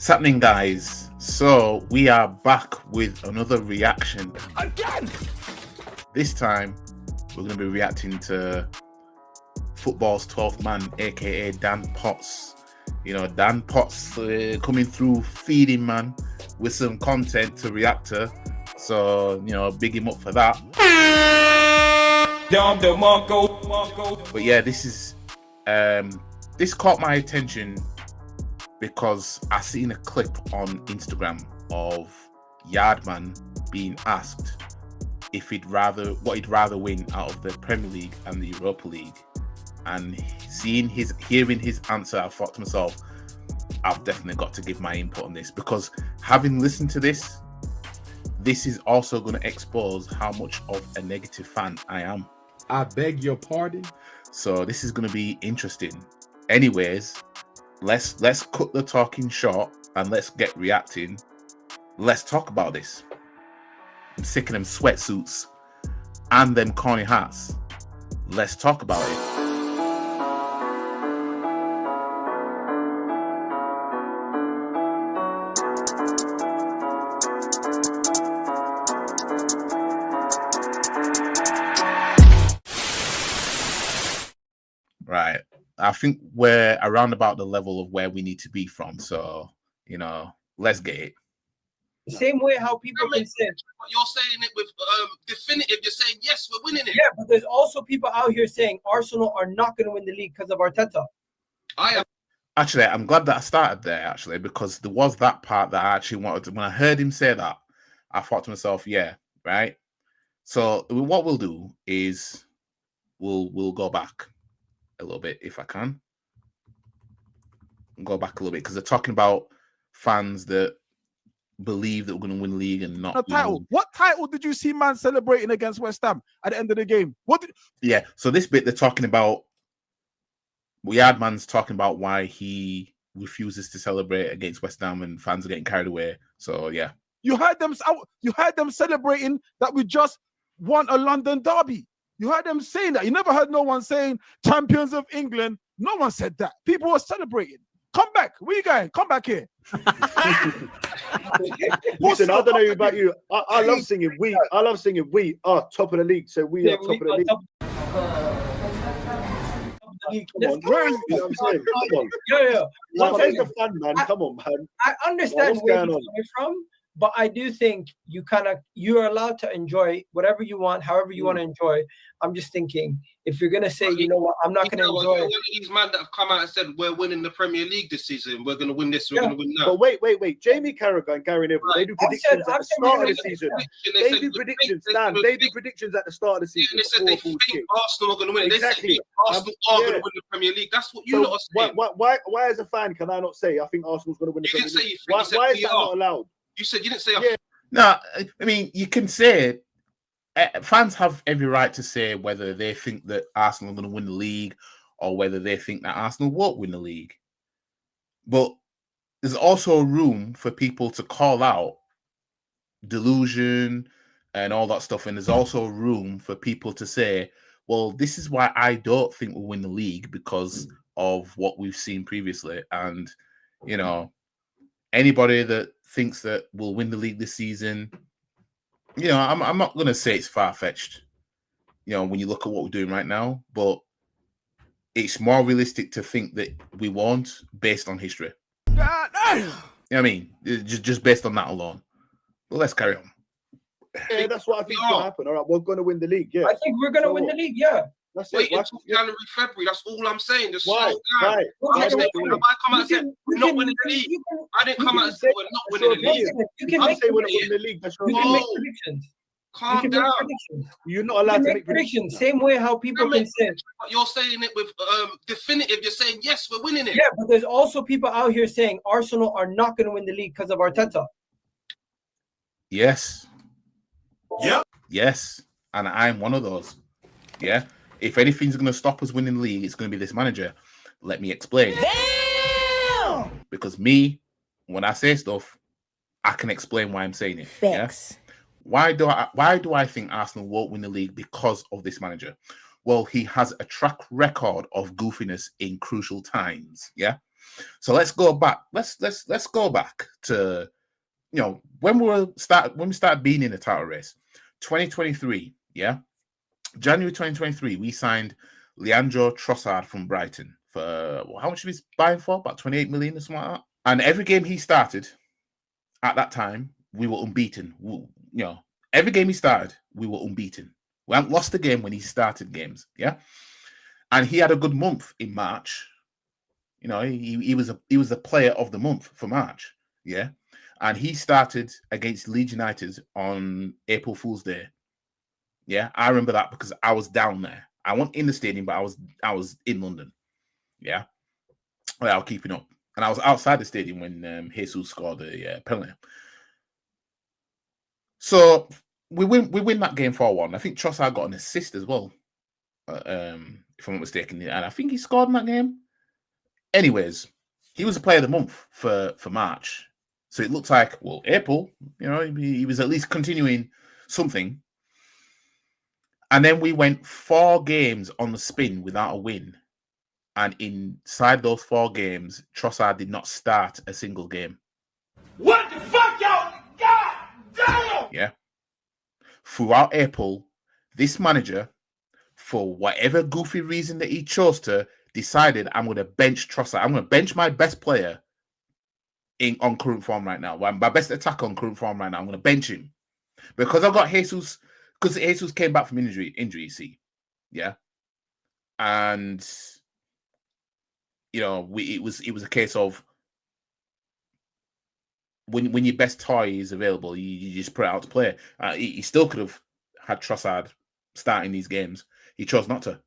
What's happening, guys? So we are back with another reaction again. This time we're going to be reacting to football's 12th man, aka Dan Potts. You know, Dan Potts coming through feeding man with some content to react to. So, you know, big him up for that. But yeah, this caught my attention because I seen a clip on Instagram of Yardman being asked if what he'd rather win out of the Premier League and the Europa League, and hearing his answer, I thought to myself, I've definitely got to give my input on this, because having listened to this is also going to expose how much of a negative fan I am. I beg your pardon. So this is going to be interesting. Anyways, let's cut the talking short and let's get reacting. Let's talk about this. I'm sick of them sweatsuits and them corny hats. Let's talk about it. Right. I think we're around about the level of where we need to be from. So, you know, let's get it. The same way how people can say, you're saying it with definitive. You're saying, yes, we're winning it. Yeah, but there's also people out here saying Arsenal are not going to win the league because of Arteta. Actually, I'm glad that I started there, actually, because there was that part that I actually wanted to. When I heard him say that, I thought to myself, yeah, right. So what we'll do is we'll go back a little bit, if I can. Go back a little bit, because they're talking about fans that believe that we're going to win the league and not a title. What title did you see man celebrating against West Ham at the end of the game? Yeah, so this bit they're talking about, Yardman's talking about why he refuses to celebrate against West Ham and fans are getting carried away. So yeah, you heard them celebrating that we just won a London derby. You heard them saying that. You never heard no one saying champions of England. No one said that. People were celebrating. Come back. Where you going? Come back here. Listen, I don't know about you. I love singing we. I love singing we are top of the league. So we are top of the league. Where is, you know what I'm saying? Come on. Yeah. Like, there's the fun, man. Come on, man. I understand where you're coming from, but I do think you're allowed to enjoy whatever you want, however you want to enjoy. I'm just thinking, if you're gonna say, you know what, I'm not gonna enjoy it. These men that have come out and said we're winning the Premier League this season, we're gonna win this, we're gonna win that. But wait. Jamie Carragher and Gary Neville, they do predictions at the start of the season. They do predictions, Dan. They do predictions at the start of the season. And they said they think Arsenal are gonna win it. Exactly. They said Arsenal are gonna win the Premier League. That's what you lot are saying. Why as a fan can I not say I think Arsenal's gonna win the Premier League? Why is that not allowed? You said you didn't say. Yeah. No, I mean, you can say fans have every right to say whether they think that Arsenal are going to win the league or whether they think that Arsenal won't win the league. But there's also room for people to call out delusion and all that stuff. And there's also room for people to say, well, this is why I don't think we'll win the league because of what we've seen previously. And, you know, anybody that thinks that we'll win the league this season, you know, I'm not going to say it's far-fetched, you know, when you look at what we're doing right now, but it's more realistic to think that we won't based on history. You know what I mean? Just based on that alone. But let's carry on. Yeah, that's what I think will happen. All right, we're going to win the league, yeah. I think we're going to win the league, yeah. That's Wait it. until January, February. That's all I'm saying. Just slow down. Why? I come out and say we're not winning the league. I didn't come out and say we're not winning the league. You can make predictions. Calm down. You're not allowed to make predictions. Same way how people can say. You're saying it with definitive. You're saying yes, we're winning it. Yeah, but there's also people out here saying Arsenal are not going to win the league because of Arteta. Yes. Yep. Yes, and I'm one of those. Yeah. If anything's going to stop us winning the league, it's going to be this manager. Let me explain. Damn! Because me, when I say stuff, I can explain why I'm saying it. Facts. Yeah? Why do I think Arsenal won't win the league because of this manager? Well, he has a track record of goofiness in crucial times. Yeah. So let's go back. Let's go back to, you know, when we started being in the title race, 2023. Yeah, January 2023, we signed Leandro Trossard from Brighton for how much was he buying for? About 28 million or something like that. And every game he started at that time, we were unbeaten. Every game he started, we were unbeaten. We haven't lost a game when he started games. Yeah, and he had a good month in March. You know, he was the player of the month for March. Yeah, and he started against Leeds United on April Fool's Day. Yeah, I remember that because I was down there. I wasn't in the stadium, but I was in London. Yeah, well, I was keeping up, and I was outside the stadium when Jesus scored the penalty. So we win that game 4-1. I think Trossard got an assist as well, if I'm not mistaken, and I think he scored in that game. Anyways, he was the player of the month for March, so it looked like, well, April, you know, he was at least continuing something. And then we went 4 games on the spin without a win. And inside those 4 games, Trossard did not start a single game. What the fuck, y'all? God damn! Yeah. Throughout April, this manager, for whatever goofy reason that he chose to, decided, I'm going to bench Trossard. I'm going to bench my best player on current form right now. My best attacker on current form right now. I'm going to bench him. Because I've got Jesus... Because Jesus came back from injury, you see, yeah, and you know, it was a case of when your best toy is available, you just put it out to play. He still could have had Trossard starting these games. He chose not to.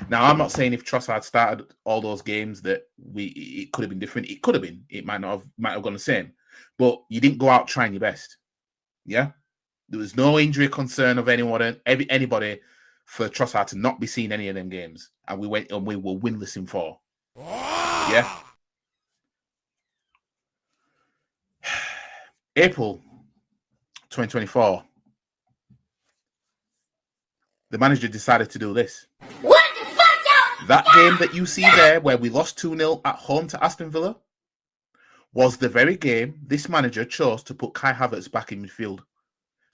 Now, I'm not saying if Trossard started all those games that it could have been different. It could have been. It might have gone the same, but you didn't go out trying your best. Yeah. There was no injury concern of anybody for Trossard to not be seeing any of them games. And we went and we were winless in 4. Yeah. April 2024. The manager decided to do this. What the fuck, y'all? That game that you see there where we lost 2-0 at home to Aston Villa was the very game this manager chose to put Kai Havertz back in midfield.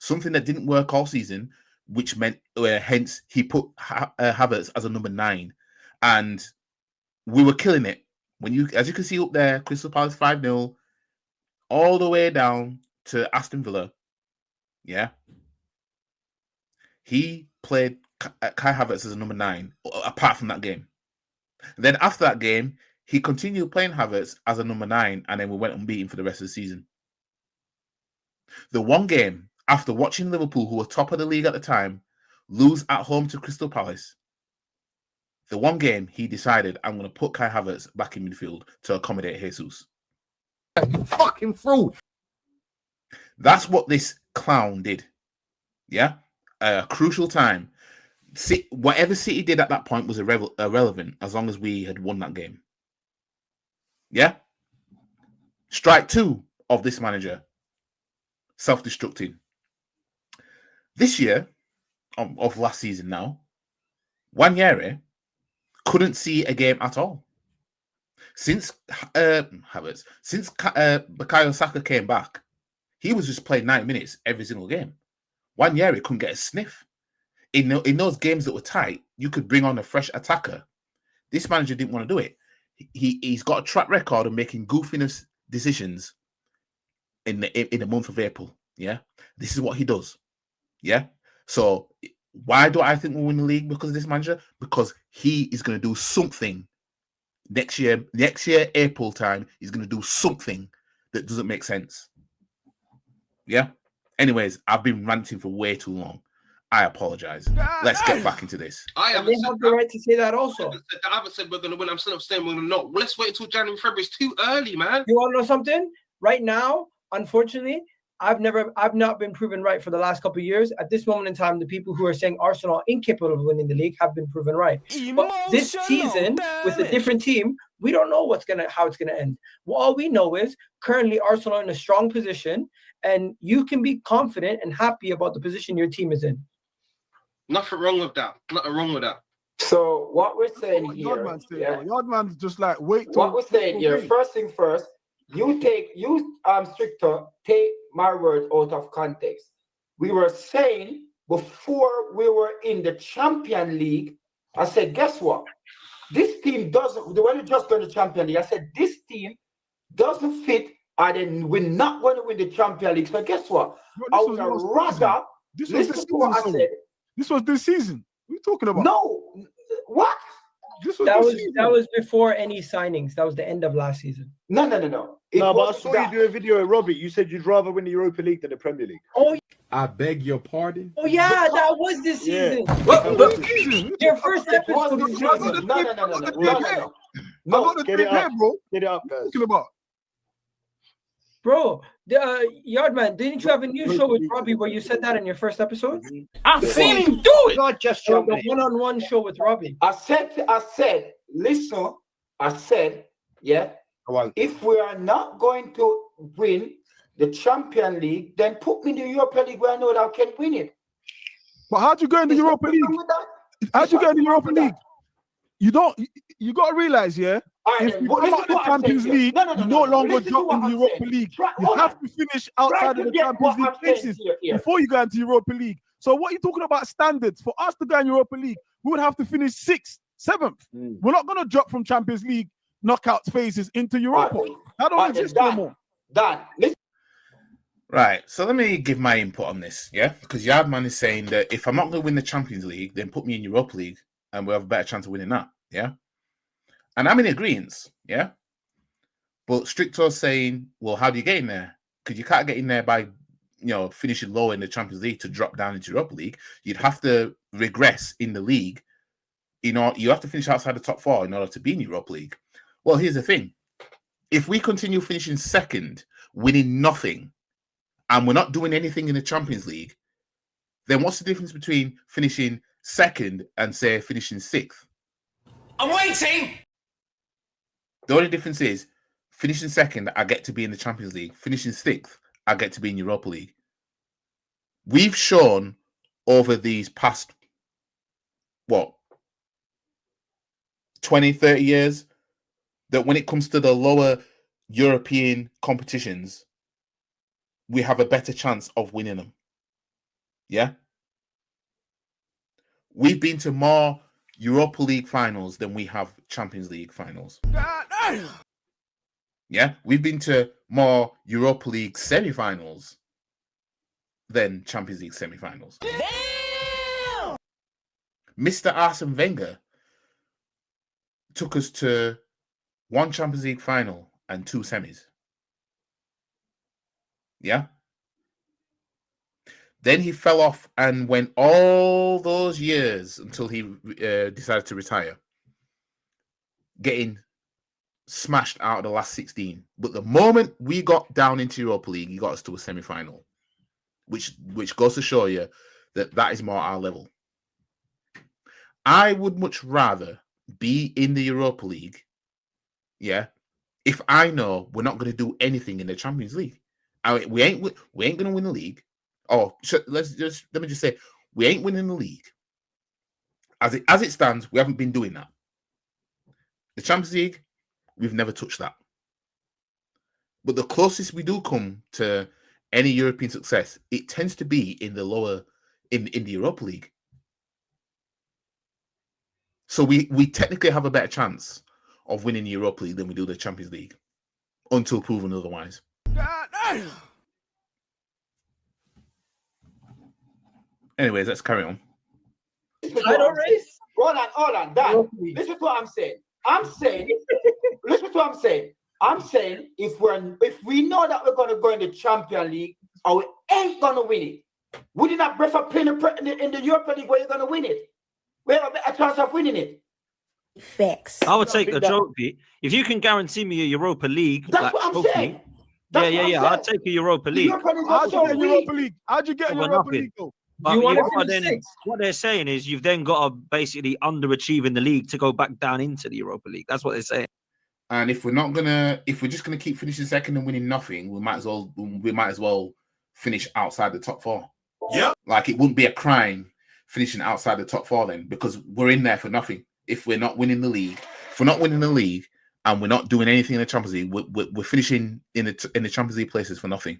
Something that didn't work all season, which meant hence he put Havertz as a number 9, and we were killing it. As you can see up there, Crystal Palace 5-0, all the way down to Aston Villa. Yeah, he played Kai Havertz as a number 9. Apart from that game, then after that game, he continued playing Havertz as a number 9, and then we went unbeaten for the rest of the season. The one game, after watching Liverpool, who were top of the league at the time, lose at home to Crystal Palace, the one game he decided, I'm going to put Kai Havertz back in midfield to accommodate Jesus. You fucking fraud. That's what this clown did. Yeah? A crucial time. Whatever City did at that point was irrelevant as long as we had won that game. Yeah? Strike 2 of this manager. Self-destructing. This year, of last season now, Wanyere couldn't see a game at all. Since Bukayo Saka came back, he was just playing 90 minutes every single game. Wanyere couldn't get a sniff. In those games that were tight, you could bring on a fresh attacker. This manager didn't want to do it. He's got a track record of making goofiness decisions in the month of April. Yeah, this is what he does. Yeah. So why do I think we'll win the league? Because of this manager? Because he is going to do something next year. Next year, April time, he's going to do something that doesn't make sense. Yeah. Anyways, I've been ranting for way too long. I apologize. Let's get back into this. They have the right to say that also. I haven't said we're going to win. I'm still saying we're going to not. Let's wait until January, February. It's too early, man. You want to know something? Right now, unfortunately, I've not been proven right for the last couple of years. At this moment in time, the people who are saying Arsenal are incapable of winning the league have been proven right. But this season, with a different team, we don't know how it's gonna end. Well, all we know is currently Arsenal are in a strong position, and you can be confident and happy about the position your team is in. Nothing wrong with that. Nothing wrong with that. So what we're saying here, Yardman said, Yardman's just like wait. What we're saying here, first thing first, you Stricto, take my words out of context. We were saying before we were in the Champion League, I said, guess what? This team doesn't. When you just go to the Champion League, I said this team doesn't fit, and then we're not going to win the Champion League. So guess what? I would rather listen to what I said. This was this season. What are you talking about? No, what? That was before any signings. That was the end of last season. No. But I saw you do a video of Robbie. You said you'd rather win the Europa League than the Premier League. Oh, I beg your pardon. Oh yeah, that was this season. Your first episode. No, get it up, bro. Get it up, guys. Talking about. Bro, Yardman, didn't you have a new show with Robbie where you said that in your first episode? I've seen him do it. Not just the one-on-one show with Robbie. I said, listen, yeah. If we are not going to win the Champion League, then put me in the Europa League where I know that I can win it. But how'd you go in the Europa League? How'd you go in the Europa League? You got to realize, yeah. If you come out of the Champions League, you no longer drop in the Europa League. You have to finish outside of the Champions League places before you go into Europa League. So what are you talking about standards? For us to go in Europa League, we would have to finish 6th, 7th. We're not going to drop from Champions League knockout phases into Europa. That don't exist no more. Right, so let me give my input on this, yeah? Because Yardman is saying that if I'm not going to win the Champions League, then put me in Europa League and we'll have a better chance of winning that, yeah? And I'm in agreement, yeah? But Stricto's saying, well, how do you get in there? Because you can't get in there by, finishing low in the Champions League to drop down into Europa League. You'd have to regress in the league. You have to finish outside the top 4 in order to be in Europa League. Well, here's the thing. If we continue finishing second, winning nothing, and we're not doing anything in the Champions League, then what's the difference between finishing second and, say, finishing 6th? I'm waiting! The only difference is finishing second, I get to be in the Champions League. Finishing 6th, I get to be in Europa League. We've shown over these past, 20, 30 years, that when it comes to the lower European competitions, we have a better chance of winning them. Yeah? We've been to more Europa League finals than we have Champions League finals. Yeah? We've been to more Europa League semi-finals than Champions League semi-finals. Damn! Mr. Arsene Wenger took us to 1 Champions League final and 2 semis. Yeah. Then he fell off and went all those years until he decided to retire, getting smashed out of the last 16. But the moment we got down into Europa League, he got us to a semi-final, which goes to show you that is more our level. I would much rather be in the Europa League, yeah, if I know we're not going to do anything in the Champions League. We ain't going to win the league. Oh, let me just say, we ain't winning the league. As it stands, we haven't been doing that. The Champions League, we've never touched that. But the closest we do come to any European success, it tends to be in the lower, in the Europa League. So we technically have a better chance of winning the Europa League than we do the Champions League, until proven otherwise. Anyways, let's carry on. Hold on, Dan. Listen to what I'm saying. Listen to what I'm saying. I'm saying if we know that we're gonna go in the Champions League or we ain't gonna win it, would you not prefer playing in the Europa League where you're gonna win it? We have a chance of winning it. Facts. I would take the trophy. If you can guarantee me a Europa League, that's what I'm saying. Yeah. I'd take a Europa League. How'd you get Europa League? How'd you get Europa League though? What they're saying is you've then got to basically underachieve in the league to go back down into the Europa League. That's what they're saying. And if we're just gonna keep finishing second and winning nothing, we might as well finish outside the top 4. Yeah. Like it wouldn't be a crime finishing outside the top 4 then, because we're in there for nothing. If we're not winning the league, and we're not doing anything in the Champions League, we're finishing in the Champions League places for nothing.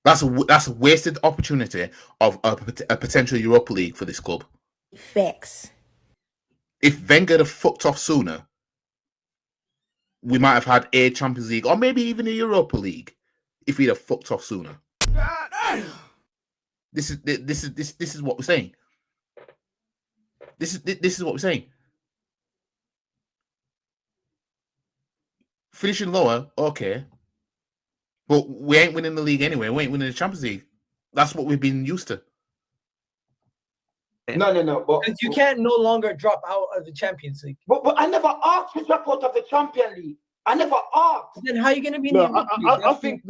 That's a wasted opportunity of a potential Europa League for this club. Facts. If Wenger had fucked off sooner, we might have had a Champions League or maybe even a Europa League if he'd have fucked off sooner. This is what we're saying. This is what we're saying. Finishing lower, okay, but we ain't winning the league anyway. We ain't winning the Champions League. That's what we've been used to. No. But you can't no longer drop out of the Champions League. But I never asked to drop out of the Champions League. I never asked. Then how are you going to be? I think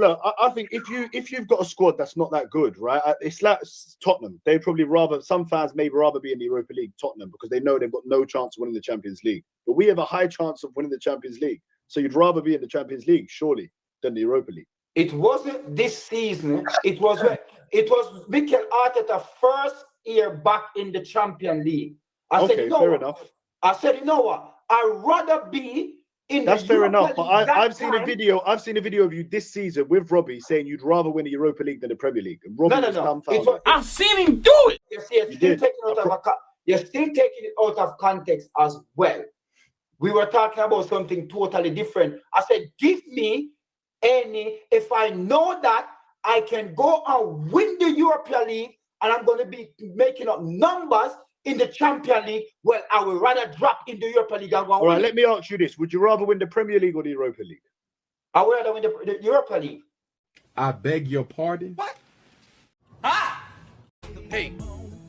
if you've got a squad that's not that good, right? It's like Tottenham. They probably some fans may rather be in the Europa League, Tottenham, because they know they've got no chance of winning the Champions League. But we have a high chance of winning the Champions League. So you'd rather be in the Champions League, surely, than the Europa League. It wasn't this season. It was Mikel Arteta's first year back in the Champions League. I said, fair enough. I said, you know what? I'd rather be in That's the fair Europa enough. League. But I've seen a video. I've seen a video of you this season with Robbie saying you'd rather win the Europa League than the Premier League. And Robbie was dumbfounded. I've seen him do it. You're still taking it out of context as well. We were talking about something totally different. I said, give me if I know that I can go and win the Europa League and I'm going to be making up numbers in the Champions League, well, I would rather drop in the Europa League and go. All right, let me ask you this. Would you rather win the Premier League or the Europa League? I would rather win the Europa League. I beg your pardon? What? Ah! Hey,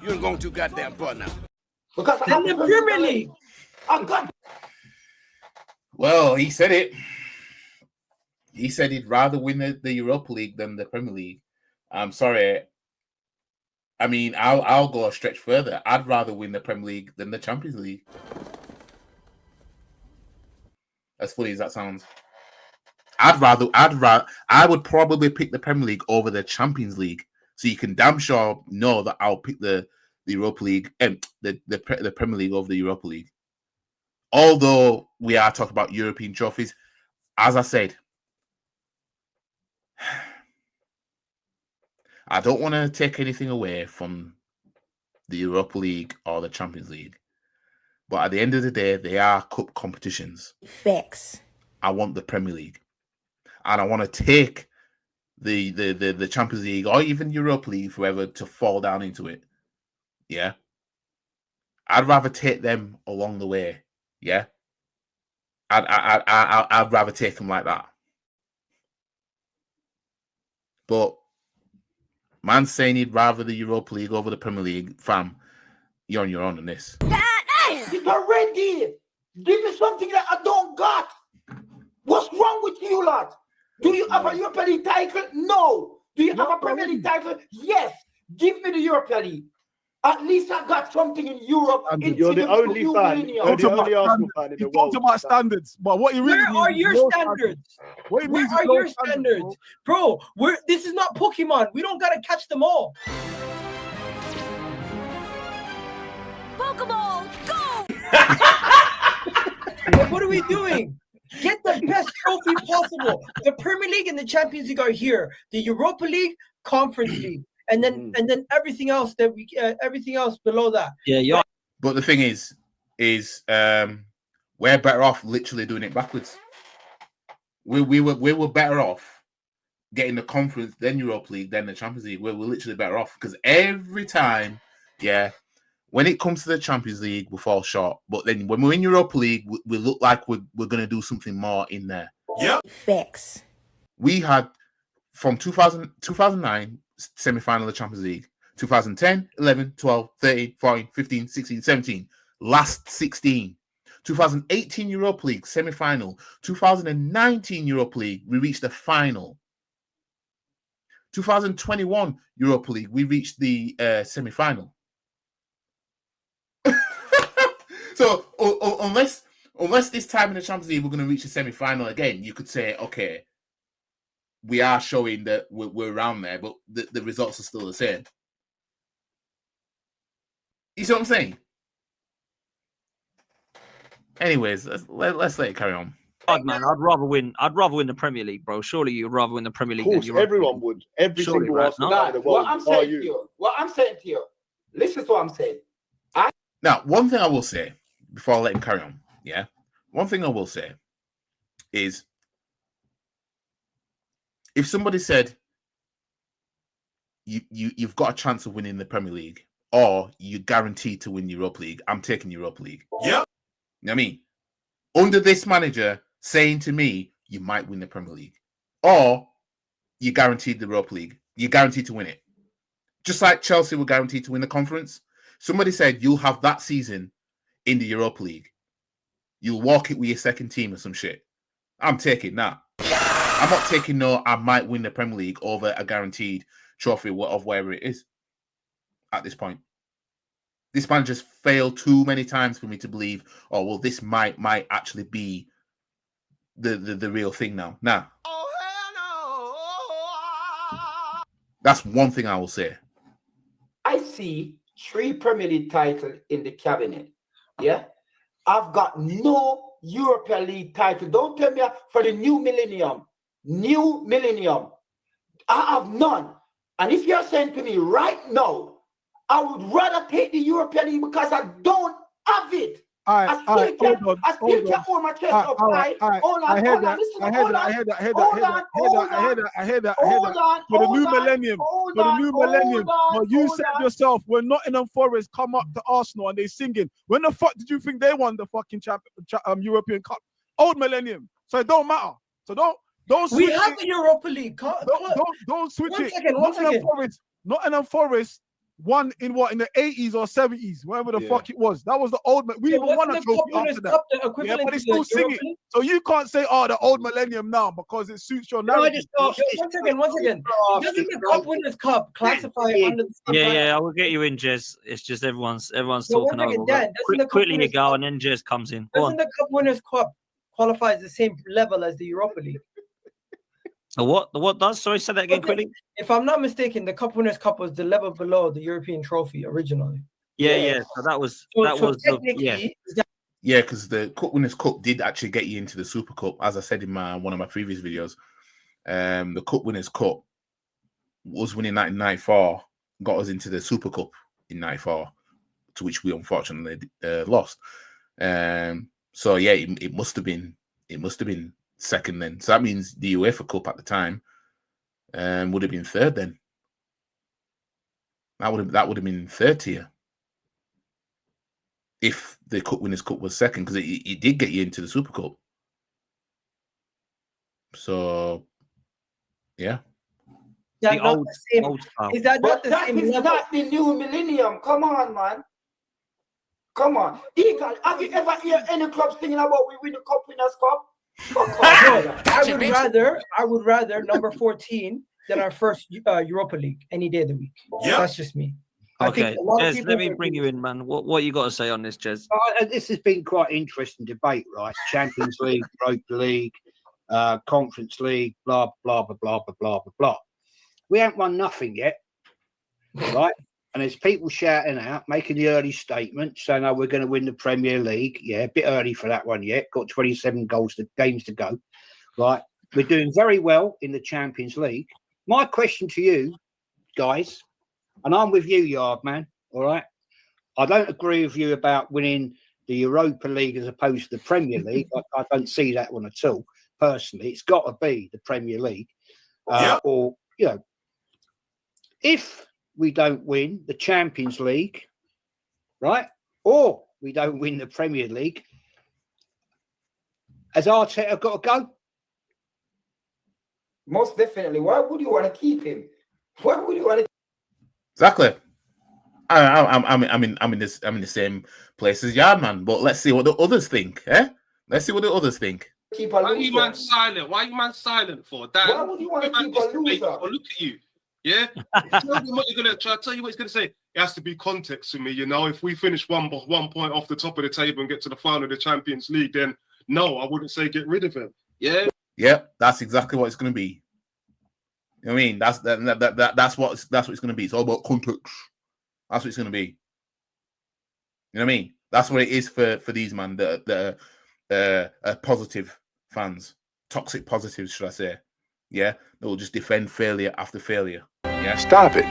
you ain't going too goddamn far now. Because I'm the Premier League. I got. Well, he said it. He said he'd rather win the Europa League than the Premier League. I'm sorry. I mean, I'll go a stretch further. I'd rather win the Premier League than the Champions League. As funny as that sounds. I would probably pick the Premier League over the Champions League. So you can damn sure know that I'll pick the Europa League and the Premier League over the Europa League. Although we are talking about European trophies, as I said, I don't want to take anything away from the Europa League or the Champions League. But at the end of the day, they are cup competitions. Facts. I want the Premier League. And I want to take the Champions League or even Europa League, whoever, to fall down into it. Yeah. I'd rather take them along the way. Yeah. I'd rather take them like that. But man saying he'd rather the Europa League over the Premier League, fam, you're on your own in this. It's already. Give me something that I don't got. What's wrong with you lot? Do you have a Europa League title? No. Do you have a Premier League title? Yes. Give me the Europa League. At least I got something in Europe. You're the only fan. You're the only Arsenal fan in the world. Talked about standards, but what you really Where are your standards? Where are your standards, bro? This is not Pokemon. We don't gotta catch them all. Pokeball, go! What are we doing? Get the best trophy possible. The Premier League and the Champions League are here. The Europa League, Conference League. And then everything else everything else below that. Yeah. But the thing is we're better off literally doing it backwards. We were better off getting the Conference, then Europa League, then the Champions League. We're literally better off because every time, when it comes to the Champions League, we fall short. But then when we're in Europa League, we look like we're going to do something more in there. Yep. Facts. We had from 2009. Semi-final of the Champions League, 2010, 11, 12, 13, 14, 15, 16, 17, last 16. 2018 Europa League semi-final, 2019 Europa League, we reached the final. 2021 Europa League, we reached the semi-final. So unless this time in the Champions League we're going to reach the semi-final again, you could say, okay, we are showing that we're around there, but the results are still the same. You see what I'm saying? Anyways, let's let it carry on. God, man, I'd rather win the Premier League, bro. Surely you'd rather win the Premier League Of than course, Europa everyone League. would. Every Surely, single right? Arsenal No? fan in the world. What I'm saying to you, listen to what I'm saying. Now, one thing I will say before I let him carry on, yeah. One thing I will say is, if somebody said you've got a chance of winning the Premier League, or you're guaranteed to win Europa League, I'm taking Europa League. Yep. You know what I mean? Under this manager saying to me, you might win the Premier League, or you're guaranteed the Europa League, you're guaranteed to win it. Just like Chelsea were guaranteed to win the conference. Somebody said you'll have that season in the Europa League. You'll walk it with your second team or some shit. I'm taking that. I'm not taking no, I might win the Premier League over a guaranteed trophy of wherever it is at this point. This man just failed too many times for me to believe, oh, well, this might actually be the real thing now. Nah. Oh, hell no. That's one thing I will say. I see 3 Premier League titles in the cabinet. Yeah. I've got no European League title. Don't tell me for the new millennium. New millennium. I have none. And if you're saying to me right now, I would rather take the European League because I don't have it. I still can't hold my chest up high. Hold on, hold on, listen, hold on. I heard that. For the new millennium. But you said yourself, when Nottingham Forest come up to Arsenal and they singing, when the fuck did you think they won the fucking European Cup? Old millennium. So it don't matter. So don't switch. We have the Europa League. Don't switch One it. second, one second. Nottingham Forest won in the 80s or 70s, whatever the fuck it was. That was the old. We even won a trophy after that. Yeah, but they still sing it. So you can't say, "Oh, the old millennium now" because it suits your narrative. One second. Doesn't the Cup Winners' Cup classify under the same Yeah, I will get you in, Jez. It's just everyone's talking over. Dan, Quickly, Egal, and then Jez comes in. Doesn't the Cup Winners' Cup qualify as the same level as the Europa League? The what does? Sorry, say that again quickly. If I'm not mistaken, the Cup Winners' Cup was the level below the European trophy originally. Yeah. So that was technically. Yeah, because the Cup Winners' Cup did actually get you into the Super Cup, as I said in one of my previous videos. The Cup Winners' Cup was winning that in 94, got us into the Super Cup in 94, to which we unfortunately lost. So yeah, it must have been second then. So that means the UEFA Cup at the time would have been third then. That would have been third tier if the Cup Winners' Cup was second, because it did get you into the Super Cup. So yeah. Is that not the new millennium? Come on, man. Come on. Egal, have you ever heard any club singing about we win the Cup Winners' Cup? I would rather number 14 than our first Europa League any day of the week. Yep. That's just me. Okay, Jez, let me bring you in, man. What you got to say on this, Jez? This has been quite interesting debate, right? Champions League, Europa League, Conference League, blah, blah, blah, blah, blah, blah, blah. We haven't won nothing yet, right? And there's people shouting out, making the early statement, saying, "Oh, we're going to win the Premier League." Yeah, a bit early for that one yet. Got 27 games to go. Right, we're doing very well in the Champions League. My question to you, guys, and I'm with you, Yardman. All right, I don't agree with you about winning the Europa League as opposed to the Premier League. I don't see that one at all. Personally, it's got to be the Premier League, or if we don't win the Champions League, right, or we don't win the Premier League, has Arteta got to go? Most definitely. Why would you want to keep him? Why would you want to? Exactly. I'm in the same place as Yardman, but let's see what the others think. Let's see what the others think. Why are you man silent? Why are you man silent for? Dan, why would you want to keep a loser? Or look at you. Yeah, tell me what you're gonna try. Tell you what he's gonna say. It has to be context to me, you know. If we finish one point off the top of the table and get to the final of the Champions League, then no, I wouldn't say get rid of him. Yeah, that's exactly what it's gonna be. You know what I mean, that's what it's gonna be. It's all about context. That's what it's gonna be. You know what I mean? That's what it is for these man, the positive fans, toxic positives, should I say? Yeah, they will just defend failure after failure. Yeah, Stop it.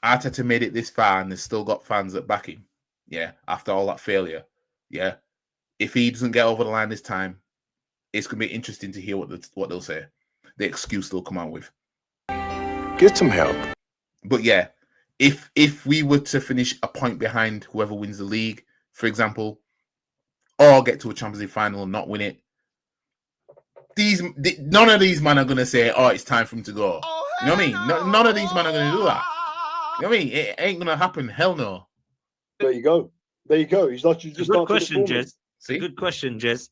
Arteta made it this far, and they've still got fans that back him. Yeah, after all that failure. Yeah, if he doesn't get over the line this time, it's gonna be interesting to hear what they'll say. The excuse they'll come out with. Get some help. But yeah, if we were to finish a point behind whoever wins the league, for example, or get to a Champions League final and not win it, none of these men are gonna say, "Oh, it's time for him to go." You know what I mean? None of these men are gonna do that. You know what I mean? It ain't gonna happen. Hell no. There you go. There you go. He's like, you just good question, Jez. Good question, Jez.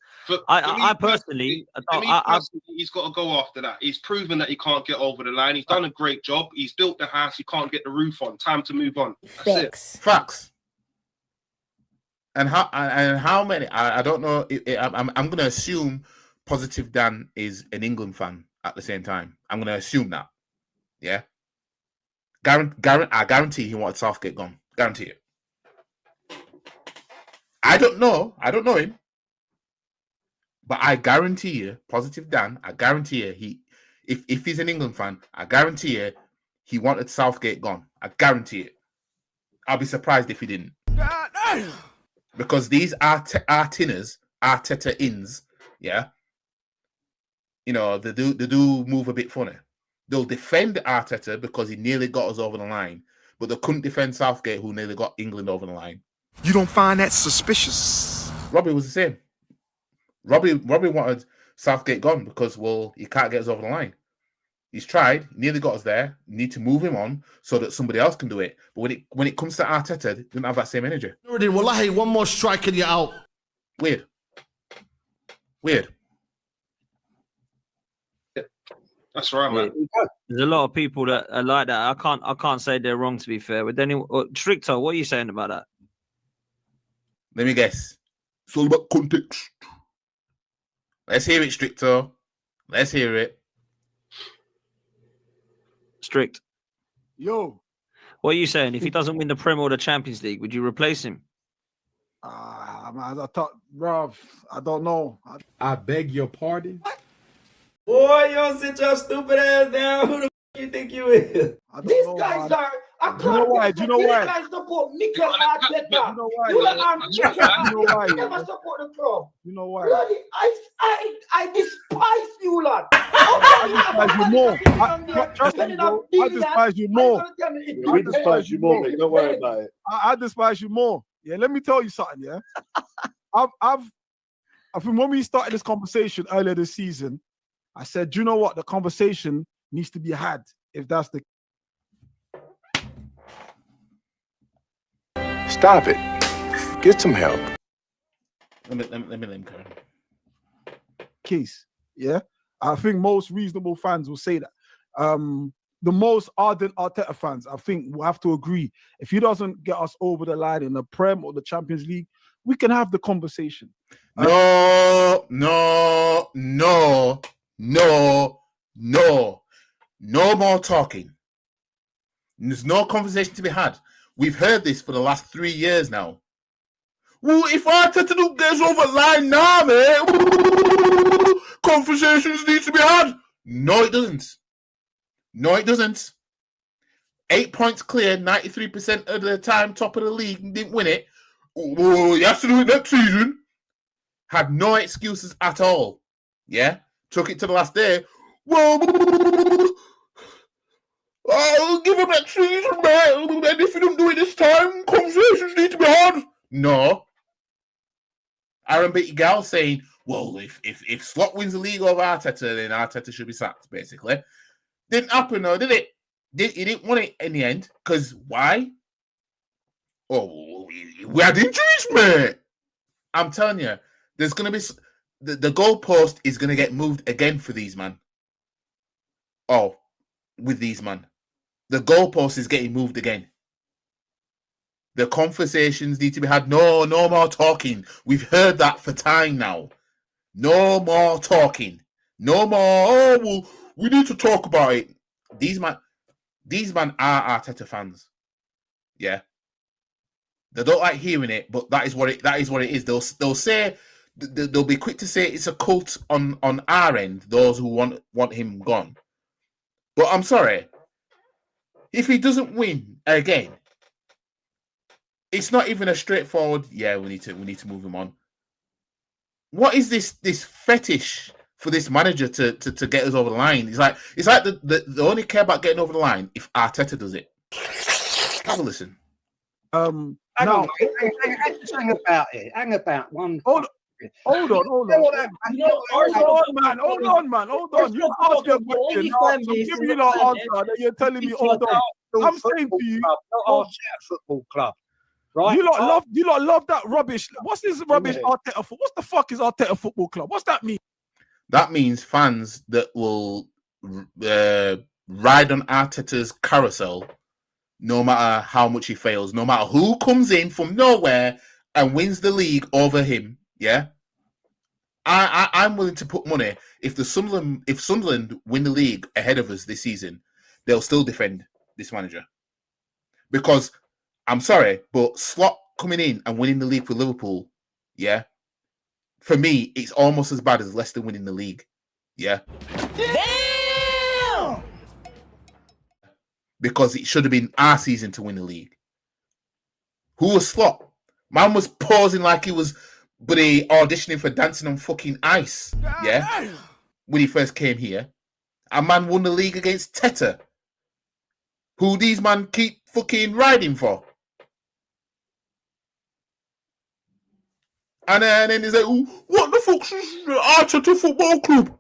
I personally, he's got to go after that. He's proven that he can't get over the line. He's done a great job. He's built the house. He can't get the roof on. Time to move on. That's it. Facts. And how many? I don't know. I'm going to assume Positive Dan is an England fan at the same time. I'm going to assume that. Yeah. I guarantee he wanted Southgate gone. Guarantee it. I don't know him. But I guarantee you, Positive Dan, I guarantee you, if he's an England fan, I guarantee you he wanted Southgate gone. I guarantee it. I'll be surprised if he didn't. Because these Arteta-ins, yeah, you know, they do move a bit funny. They'll defend Arteta because he nearly got us over the line, but they couldn't defend Southgate, who nearly got England over the line. You don't find that suspicious? Robbie was the same. Robbie wanted Southgate gone because, well, he can't get us over the line. He's tried, nearly got us there. You need to move him on so that somebody else can do it. But when it comes to Arteta, they don't have that same energy. Wallahi, one more strike and you're out. Weird. That's right, man. There's a lot of people that are like that. I can't say they're wrong, to be fair. But then, Stricto, what are you saying about that? Let me guess. It's all about context. Let's hear it, Stricto. Let's hear it. Strict. Yo. What are you saying? If he doesn't win the Prem or the Champions League, would you replace him? I thought, bruv, I don't know. I beg your pardon? Boy, you don't sit your stupid ass down. Who the f you think you is? These guys are. Do you know why? These guys support Mikel Arteta. You know why? You never support the club. You know why? Bloody, I despise you, lad. I despise you more. Trust me, bro. I despise you more. We despise you more, mate. Don't worry about it. I despise you more. Yeah, let me tell you something. Yeah, I think when we started this conversation earlier this season, I said, do you know what? The conversation needs to be had if that's the. Stop it. Get some help. Let me carry on. Case, yeah, I think most reasonable fans will say that. The most ardent Arteta fans, I think, will have to agree. If he doesn't get us over the line in the Prem or the Champions League, we can have the conversation. No more talking. There's no conversation to be had. We've heard this for the last 3 years now. Well, if Arteta don't get us over the line now, man, conversations need to be had. No, it doesn't. 8 points clear, 93% of the time, top of the league, and didn't win it. Oh, you have to do it next season. Had no excuses at all. Yeah? Took it to the last day. Well, I'll give him next season, man. And if you don't do it this time, conversations need to be had. No. I remember Egal saying, well, if Slot wins the league over Arteta, then Arteta should be sacked, basically. Didn't happen, though, did it? He didn't want it in the end. Because why? Oh, we had injuries, mate. I'm telling you, there's going to be... The goalpost is going to get moved again for these, man. Oh, with these, man. The goalpost is getting moved again. The conversations need to be had. No more talking. We've heard that for time now. No more talking. No more, oh, well, we need to talk about it. These man are Arteta fans. Yeah. They don't like hearing it, but that is what it is. They'll say they'll be quick to say it's a cult on our end, those who want him gone. But I'm sorry, if he doesn't win again, it's not even a straightforward. Yeah, we need to move him on. What is this fetish for this manager to get us over the line? It's like they only care about getting over the line if Arteta does it. Have a listen. Hang about one. Hold on, man. You asked me a question. I'm giving you that answer that you're telling me, hold on. I'm saying to you, football club, right? You lot love that rubbish. What's this rubbish Arteta? What the fuck is Arteta Football Club? What's that mean? That means fans that will ride on Arteta's carousel, no matter how much he fails, no matter who comes in from nowhere and wins the league over him. Yeah, I'm willing to put money if Sunderland win the league ahead of us this season, they'll still defend this manager. Because I'm sorry, but Slot coming in and winning the league for Liverpool, yeah, for me it's almost as bad as Leicester winning the league. Yeah. Damn! Because it should have been our season to win the league. Who was Slot? Man was pausing like he was auditioning for Dancing on Fucking Ice, yeah, when he first came here. A man won the league against Teta, who these man keep fucking riding for. And then he's like, what the fuck's Arteta Football Club?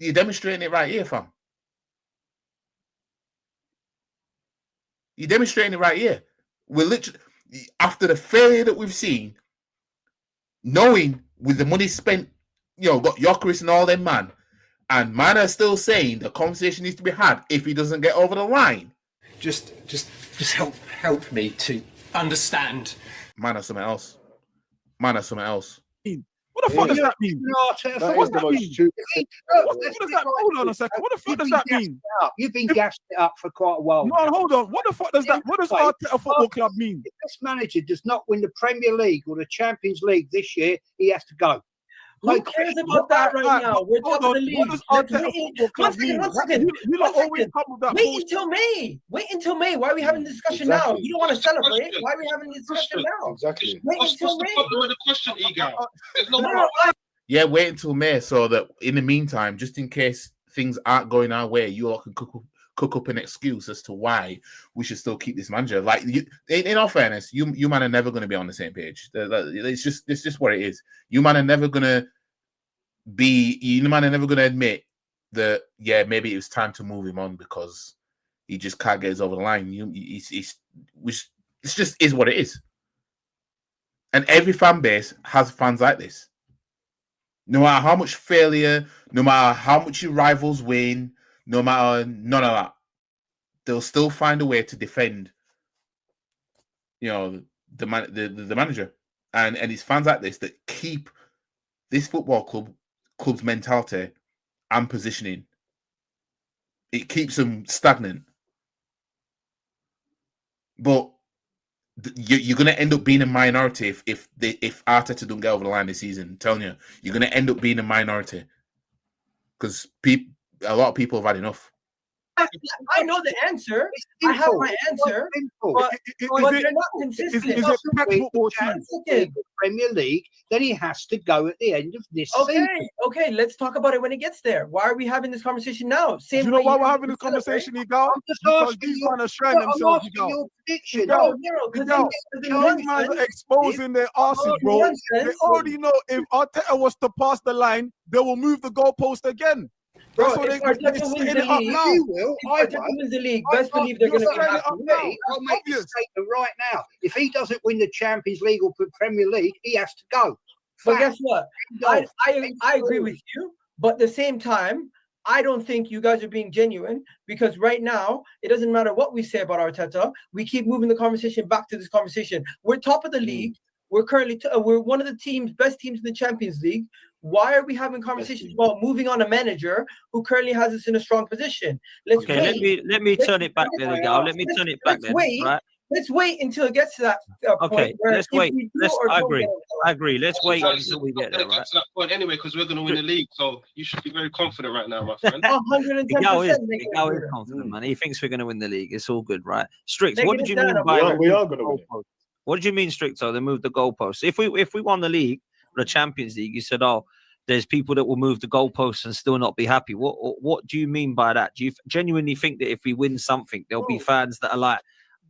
You're demonstrating it right here, fam. You're demonstrating it right here. We're literally, after the failure that we've seen, knowing with the money spent, got Jokeris and all them, man, and man are still saying the conversation needs to be had if he doesn't get over the line. Just help me to understand. Man or something else. What the fuck does that mean? What's that mean? Hold on a second. What the fuck does that mean? You've been gassed it up for quite a while. No, hold on. What the fuck does that? What does Arteta Football Club mean? If this manager does not win the Premier League or the Champions League this year, he has to go. Who cares about that right now? We're top of the league. What does Arteta Football Club mean? One second. Wait until May. Why are we having this discussion now? You don't want to celebrate. Why are we having this discussion now? Exactly. Wait until May. The question, Egal. Yeah, wait until May so that in the meantime, just in case things aren't going our way, you all can cook up an excuse as to why we should still keep this manager. Like, in all fairness, you man are never going to be on the same page. It's just what it is. You man are never going to admit that, yeah, maybe it was time to move him on because he just can't get us over the line. It just is what it is. And every fan base has fans like this. No matter how much failure, no matter how much your rivals win, no matter none of that, they'll still find a way to defend, the manager, and it's fans like this that keep this football club's mentality and positioning. It keeps them stagnant, but you're going to end up being a minority if Arteta don't get over the line this season. I'm telling you, you're going to end up being a minority because a lot of people have had enough. I know the answer. I have my answer, but they're not consistent. Is it football team? Premier League, then he has to go at the end of this season. Okay, let's talk about it when it gets there. Why are we having this conversation now? Do you know why we're having this conversation, Egal? Because these men are showing themselves, Egal. These men are exposing their asses, bro. They already know if Arteta was to pass the line, they will move the goalpost again. Bro, if Arteta wins the league, best believe they're going to be happy. I'll make a statement right now. If he doesn't win the Champions League or the Premier League, he has to go. But guess what? I agree with you. But at the same time, I don't think you guys are being genuine because right now, it doesn't matter what we say about Arteta. We keep moving the conversation back to this conversation. We're top of the league. We're currently we're one of the best teams in the Champions League. Why are we having conversations about moving on a manager who currently has us in a strong position? Let me turn it back then, Egal. Let me turn it back then. Right? let's wait until it gets to that Okay, point. Where let's if wait. we do Let's. or I don't agree. get it, I agree. Let's wait until we get there, Get right? to that point anyway, because we're going to win the league. So you should be very confident right now, my friend. 110%. Egal is confident, man. He thinks we're going to win the league. It's all good, right? Stricto, what did you mean by we are going to win it? What did you mean, Stricto? They moved the goalposts. If we won the league, the Champions League, you said, oh, there's people that will move the goalposts and still not be happy. What do you mean by that? Do you genuinely think that if we win something, there'll be fans that are like,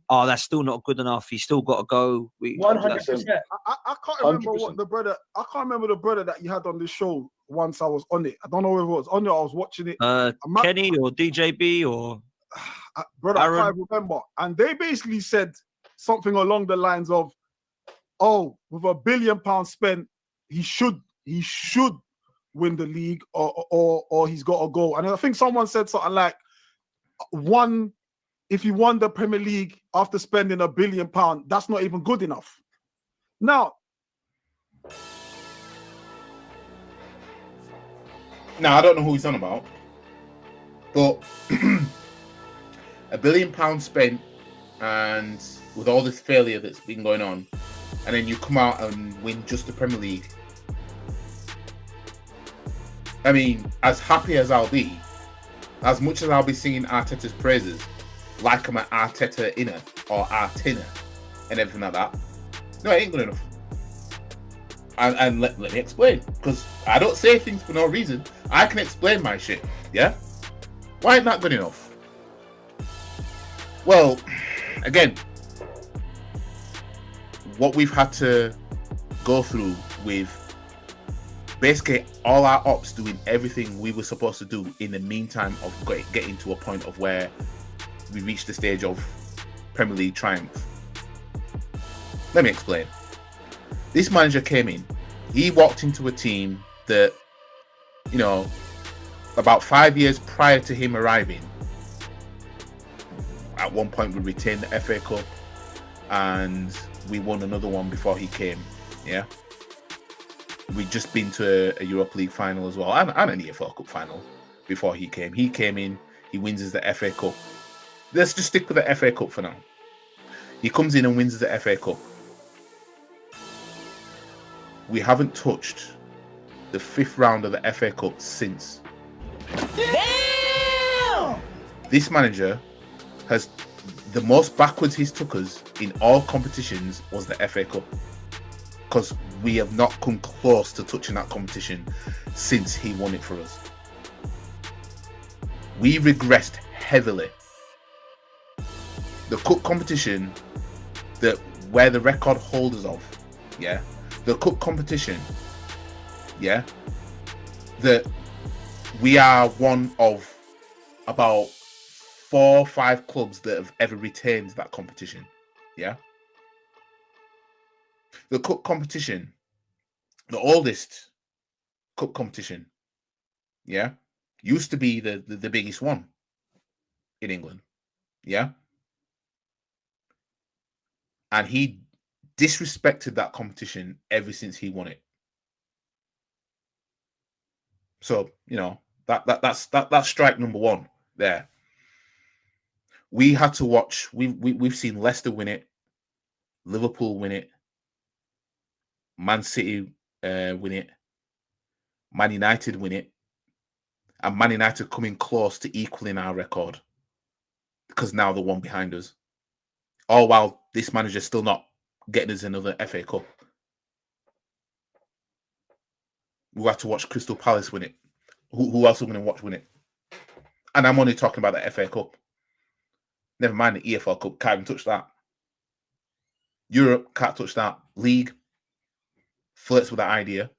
oh, that's still not good enough. He's still got to go. 100%. I can't remember what the brother. I can't remember the brother that you had on this show once. I was on it. I don't know if it was on it. I was watching it. Kenny or DJB or brother, Aaron? I can't remember. And they basically said something along the lines of, "Oh, with £1 billion spent, he should win the league, or he's got to go." And I think someone said something like, if you won the Premier League after spending £1 billion, that's not even good enough. Now, I don't know who he's on about, but £1 billion spent, and with all this failure that's been going on, and then you come out and win just the Premier League. I mean, as happy as I'll be, as much as I'll be singing Arteta's praises, like I'm an Arteta inner or Artina and everything like that, no, it ain't good enough. And let me explain, because I don't say things for no reason. I can explain my shit, yeah? Why ain't that good enough? Well, again, what we've had to go through with basically all our ops doing everything we were supposed to do in the meantime of getting to a point of where we reached the stage of Premier League triumph. Let me explain. This manager came in. He walked into a team that, you know, about 5 years prior to him arriving, at one point we retained the FA Cup and we won another one before he came. Yeah. We'd just been to a Europa League final as well, and an EFL Cup final before he came. He came in, he wins us the FA Cup. Let's just stick with the FA Cup for now. He comes in and wins the FA Cup. We haven't touched the 5th round of the FA Cup since. Damn! This manager has, the most backwards he's took us in all competitions was the FA Cup. Because we have not come close to touching that competition since he won it for us. We regressed heavily. The cup competition that we're the record holders of, yeah, the cup competition, yeah, that we are one of about 4 or 5 clubs that have ever retained that competition, yeah. The cup competition, the oldest cup competition, yeah, used to be the biggest one in England, yeah. And he disrespected that competition ever since he won it. So, you know, that's strike number 1 there. We had to watch. We've seen Leicester win it, Liverpool win it, Man City win it, Man United win it, and Man United coming close to equaling our record because now they're one behind us. All while this manager's still not getting us another FA Cup. We had to watch Crystal Palace win it. Who else are we going to watch win it? And I'm only talking about the FA Cup. Never mind the EFL Cup. Can't even touch that. Europe, can't touch that. League, flirts with that idea.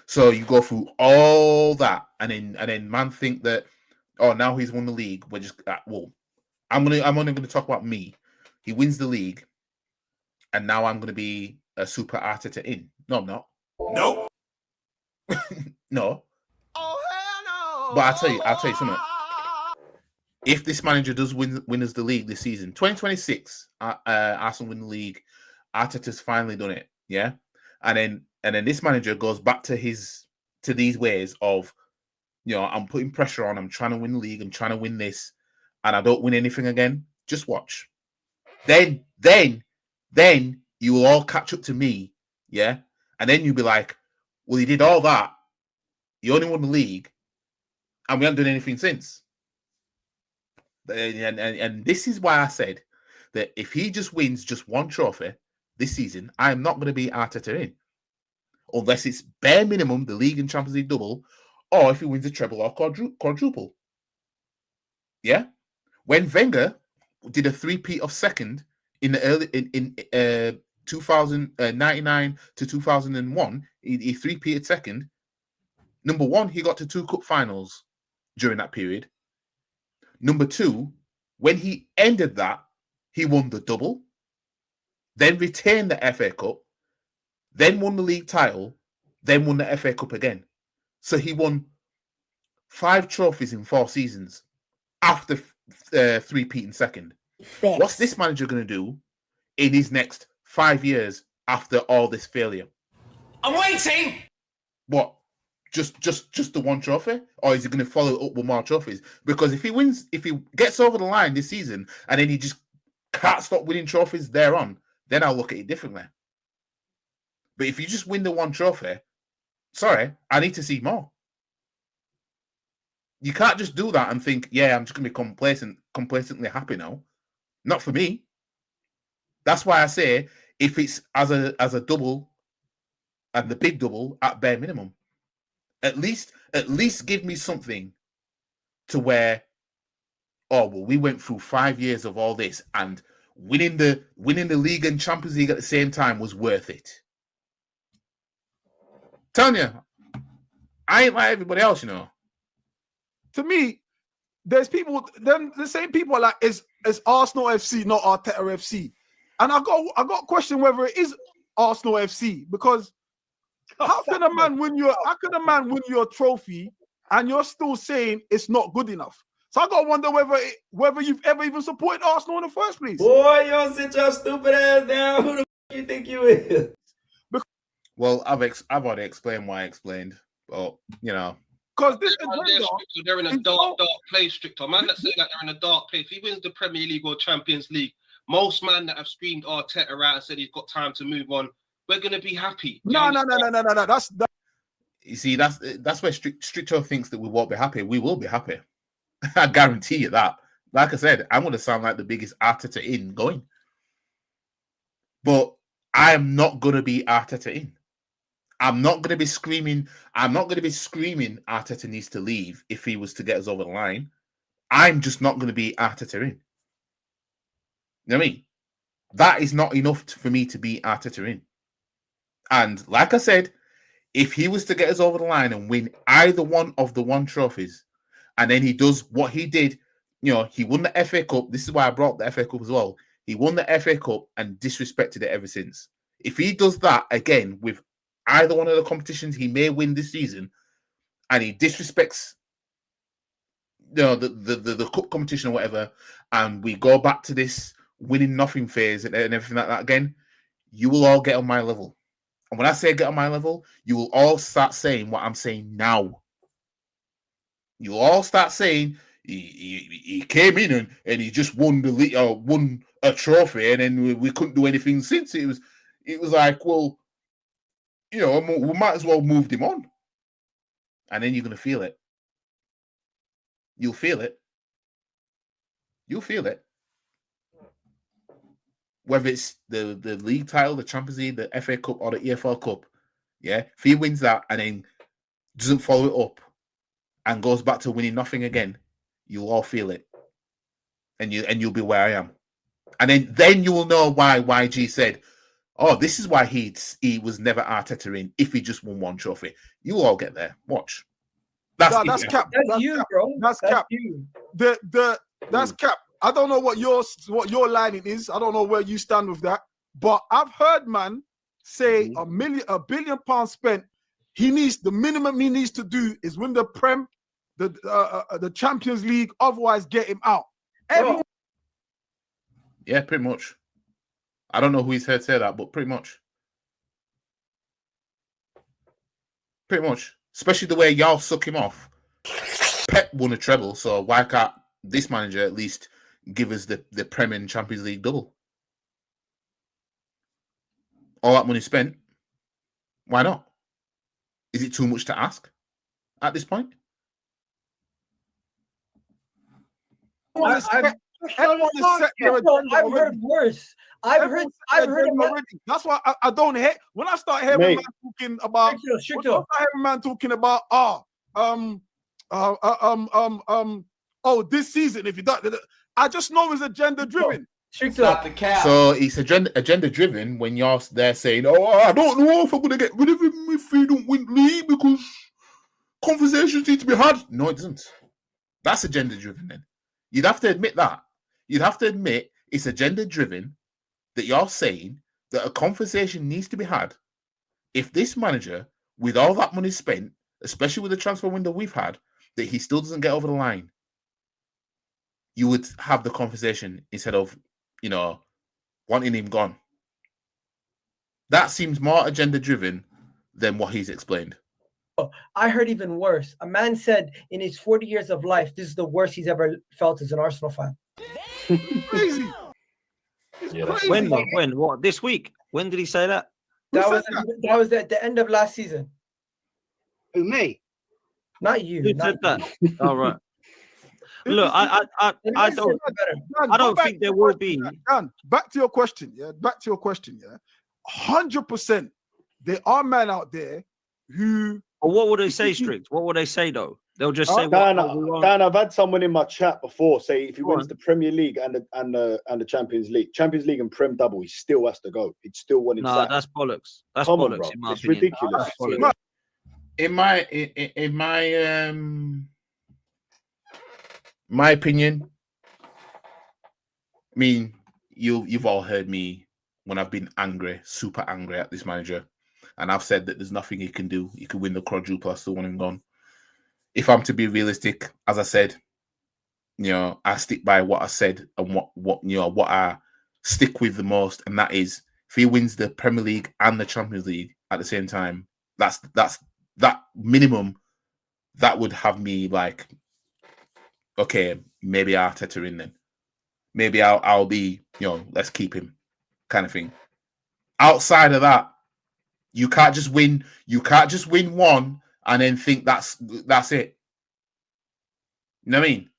So you go through all that, and then man think that, oh, now he's won the league. We're just well, I'm only gonna talk about me. He wins the league, and now I'm gonna be a super Arteta in. No, I'm not. Nope. No. Oh hell no. But I'll tell you something. If this manager does win us the league this season, 2026, Arsenal win the league, Arteta's finally done it, yeah. And then this manager goes back to these ways of, you know, I'm putting pressure on, I'm trying to win the league, I'm trying to win this, and I don't win anything again, just watch. Then you will all catch up to me, yeah? And then you'll be like, well, he did all that. He only won the league, and we haven't done anything since. And this is why I said that if he just wins just one trophy this season, I'm not going to be Arteta in. Unless it's bare minimum, the league and Champions League double, or if he wins a treble or quadruple. Yeah? When Wenger did a three-peat of second in the early in 1999 to 2001, he three-peated second. Number one, he got to 2 cup finals during that period. Number two, when he ended that, he won the double, then retained the FA Cup, then won the league title, then won the FA Cup again. So he won 5 trophies in 4 seasons after three-peating second. Facts. What's this manager going to do in his next 5 years after all this failure? I'm waiting. What? Just the one trophy, or is he going to follow up with more trophies? Because if he gets over the line this season and then he just can't stop winning trophies thereon, then I'll look at it differently. But if you just win the one trophy, sorry, I need to see more. You can't just do that and think, yeah, I'm just going to be complacently happy now. Not for me. That's why I say if it's as a double and the big double at bare minimum, at least give me something to where, oh well, we went through 5 years of all this and winning the league and Champions League at the same time was worth it. Telling you, I ain't like everybody else, you know. To me, there's people. Then the same people are like, is Arsenal FC not Arteta FC? And I got a question whether it is Arsenal FC, because how can a man win your trophy and you're still saying it's not good enough? So I gotta wonder whether you've ever even supported Arsenal in the first place. Boy, you don't sit your stupid ass down. Who the f you think you is? Well, I've already explained why I explained, but you know, because this they're in a dark place, Stricto. Man that say that they're in a dark place. If he wins the Premier League or Champions League, most men that have screamed Arteta out and said he's got time to move on, we're gonna be happy. No. That's you see, that's where Stricto thinks that we won't be happy. We will be happy. I guarantee you that. Like I said, I'm gonna sound like the biggest Arteta in going, but I am not gonna be Arteta in. I'm not going to be screaming Arteta needs to leave if he was to get us over the line. I'm just not going to be Arteta in. You know what I mean? That is not enough for me to be Arteta in. And like I said, if he was to get us over the line and win either one of the one trophies, and then he does what he did, you know, he won the FA Cup. This is why I brought the FA Cup as well. He won the FA Cup and disrespected it ever since. If he does that again with either one of the competitions he may win this season, and he disrespects, you know, the cup competition or whatever, and we go back to this winning nothing phase and everything like that again, you will all get on my level. And when I say get on my level, you will all start saying what I'm saying now. You will all start saying he came in and he just won the league, won a trophy, and then we couldn't do anything since. It was like, well, you know, we might as well move him on. And then you're going to feel it. You'll feel it. You'll feel it. Whether it's the league title, the Champions League, the FA Cup, or the EFL Cup. Yeah. If he wins that and then doesn't follow it up and goes back to winning nothing again, you'll all feel it. And you'll be where I am. And then you will know why YG said, oh, this is why he was never Arteta in if he just won one trophy. You all get there. Watch. That's cap. That's you, cap. bro. That's cap. You. That's cap. I don't know what your lining is. I don't know where you stand with that. But I've heard man say £1 billion spent. The minimum he needs to do is win the Prem, the Champions League. Otherwise, get him out. Yeah, pretty much. I don't know who he's heard say that, but pretty much. Pretty much. Especially the way y'all suck him off. Pep won a treble, so why can't this manager at least give us the Premier and Champions League double. All that money spent. Why not? Is it too much to ask at this point? I've heard worse. I've heard already. That's why I don't hate when I start hearing man talking about. When I start hearing man talking about this season. If you don't, I just know it's agenda driven. Stop the cap. So it's agenda driven when you're there saying, "Oh, I don't know if I'm gonna get rid of him if we don't win the league because conversations need to be had." No, it doesn't. That's agenda driven. Then you'd have to admit that. You'd have to admit it's agenda driven that you're saying that a conversation needs to be had. If this manager, with all that money spent, especially with the transfer window we've had, that he still doesn't get over the line, you would have the conversation instead of, wanting him gone. That seems more agenda driven than what he's explained. I heard even worse. A man said in his 40 years of life, this is the worst he's ever felt as an Arsenal fan. Crazy. Crazy. When? What? This week? When did he say that? That was at the end of last season. Who, me? Not you. Who said that? All right. Look, I don't think there will be. Dan, back to your question. Yeah, 100%. There are men out there who. But what would they say, Strict? What would they say though? They'll just say, Dan, I've had someone in my chat before say if he wins the Premier League and the Champions League and Prem double, he still has to go. He'd still want him. No, that's bollocks. That's Come bollocks. on, in my it's opinion. ridiculous. In my opinion, I mean, you've all heard me when I've been angry, super angry at this manager, and I've said that there's nothing he can do. He could win the quadruple. I still want him gone. If I'm to be realistic, as I said, I stick by what I said and what I stick with the most, and that is if he wins the Premier League and the Champions League at the same time, that's that minimum. That would have me like, okay, maybe Arteta in then. Maybe I'll be, let's keep him, kind of thing. Outside of that, you can't just win. You can't just win one and then think that's it. You know what I mean?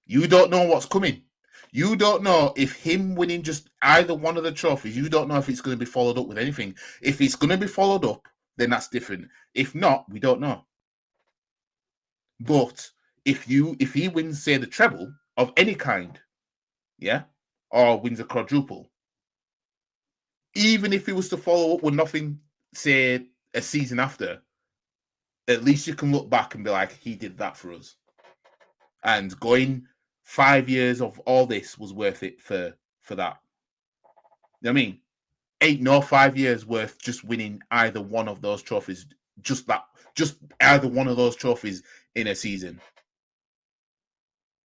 You don't know what's coming. You don't know if him winning just either one of the trophies, you don't know if it's going to be followed up with anything. If it's going to be followed up, then that's different. If not, we don't know. But if he wins, say, the treble of any kind, yeah, or wins a quadruple, even if he was to follow up with nothing, say, a season after, at least you can look back and be like, he did that for us. And going 5 years of all this was worth it for that. You know what I mean? Ain't no 5 years worth just winning either one of those trophies. Just either one of those trophies in a season.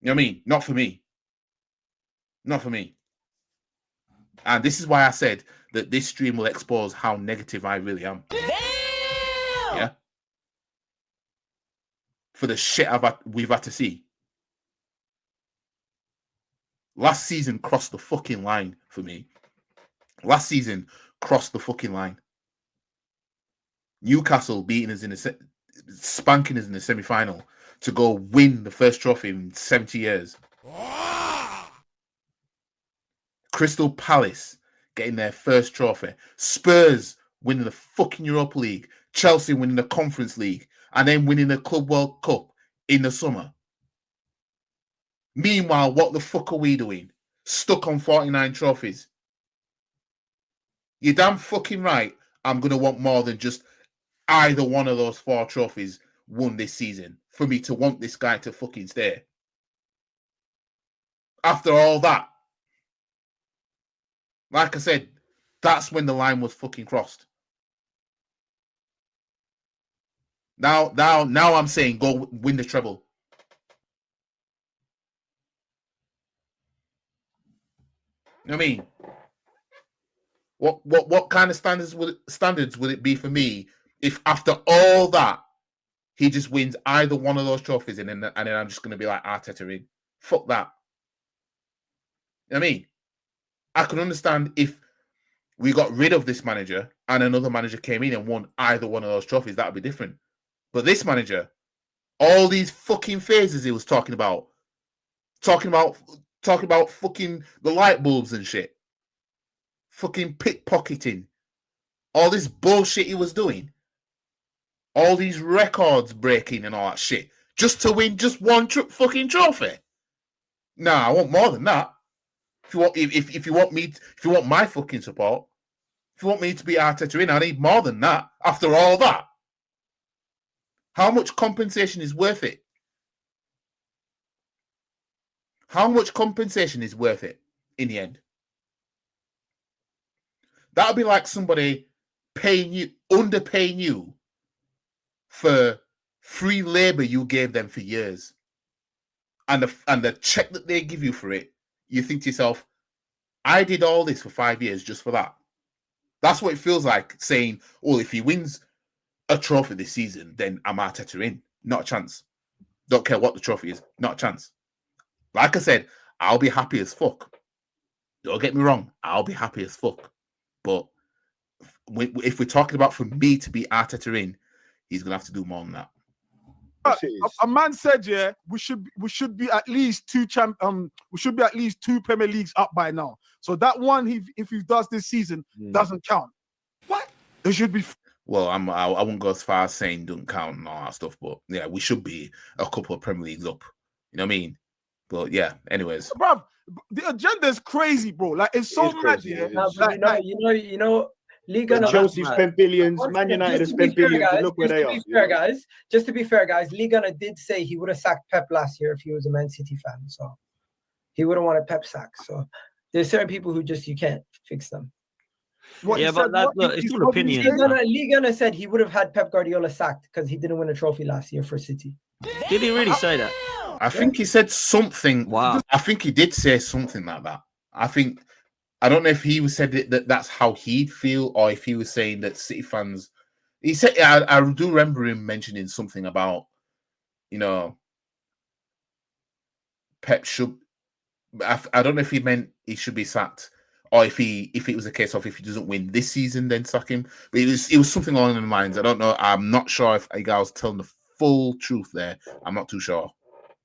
You know what I mean? Not for me. Not for me. And this is why I said that this stream will expose how negative I really am. Damn! Yeah. For the shit we've had to see. Last season crossed the fucking line for me. Last season crossed the fucking line. Newcastle beating us spanking us in the semi-final to go win the first trophy in 70 years. Crystal Palace getting their first trophy. Spurs winning the fucking Europa League. Chelsea winning the Conference League. And then winning the Club World Cup in the summer. Meanwhile, what the fuck are we doing? Stuck on 49 trophies. You're damn fucking right. I'm going to want more than just either one of those 4 trophies won this season for me to want this guy to fucking stay. After all that, like I said, that's when the line was fucking crossed. Now I'm saying go win the treble. You know what I mean? What kind of standards would it be for me if after all that he just wins either one of those trophies and then I'm just going to be like Arteta in? Fuck that. You know what I mean? I can understand if we got rid of this manager and another manager came in and won either one of those trophies, that would be different. But this manager, all these fucking phases he was talking about fucking the light bulbs and shit, fucking pickpocketing, all this bullshit he was doing, all these records breaking and all that shit, just to win just one fucking trophy. Nah, I want more than that. If you want my fucking support, if you want me to be Arteta in, I need more than that. After all that, how much compensation is worth it? How much compensation is worth it in the end? That would be like somebody underpaying you for free labor you gave them for years, and the check that they give you for it. You think to yourself, I did all this for 5 years just for that. That's what it feels like saying, oh, if he wins a trophy this season, then I'm Arteta in. Not a chance. Don't care what the trophy is. Not a chance. Like I said, I'll be happy as fuck. Don't get me wrong. I'll be happy as fuck. But if we're talking about for me to be Arteta in, he's going to have to do more than that. A man said, yeah, we should be at least two Premier Leagues up by now. So that one, if he does this season, doesn't count. What? There should be. Well, I won't go as far as saying don't count and all that stuff, but yeah, we should be a couple of Premier Leagues up. You know what I mean? But yeah, anyways. Bro, the agenda is crazy, bro. Like, it's so mad, yeah. You know, Liga. Chelsea spent billions. Man United has spent billions. And look where they are. Just to be fair, guys, Liga did say he would have sacked Pep last year if he was a Man City fan. So he wouldn't want a Pep sack. So there's certain people who just you can't fix them. Yeah, but it's all opinion. Liga said he would have had Pep Guardiola sacked because he didn't win a trophy last year for City. Did he really say that? I think he said something. Wow. I think he did say something like that. I don't know if he said that's how he'd feel, or if he was saying that City fans. He said, I do remember him mentioning something about, Pep should. I don't know if he meant he should be sacked, or if it was a case of if he doesn't win this season, then sack him. But it was something along the lines. I don't know. I'm not sure if Egal's telling the full truth there. I'm not too sure.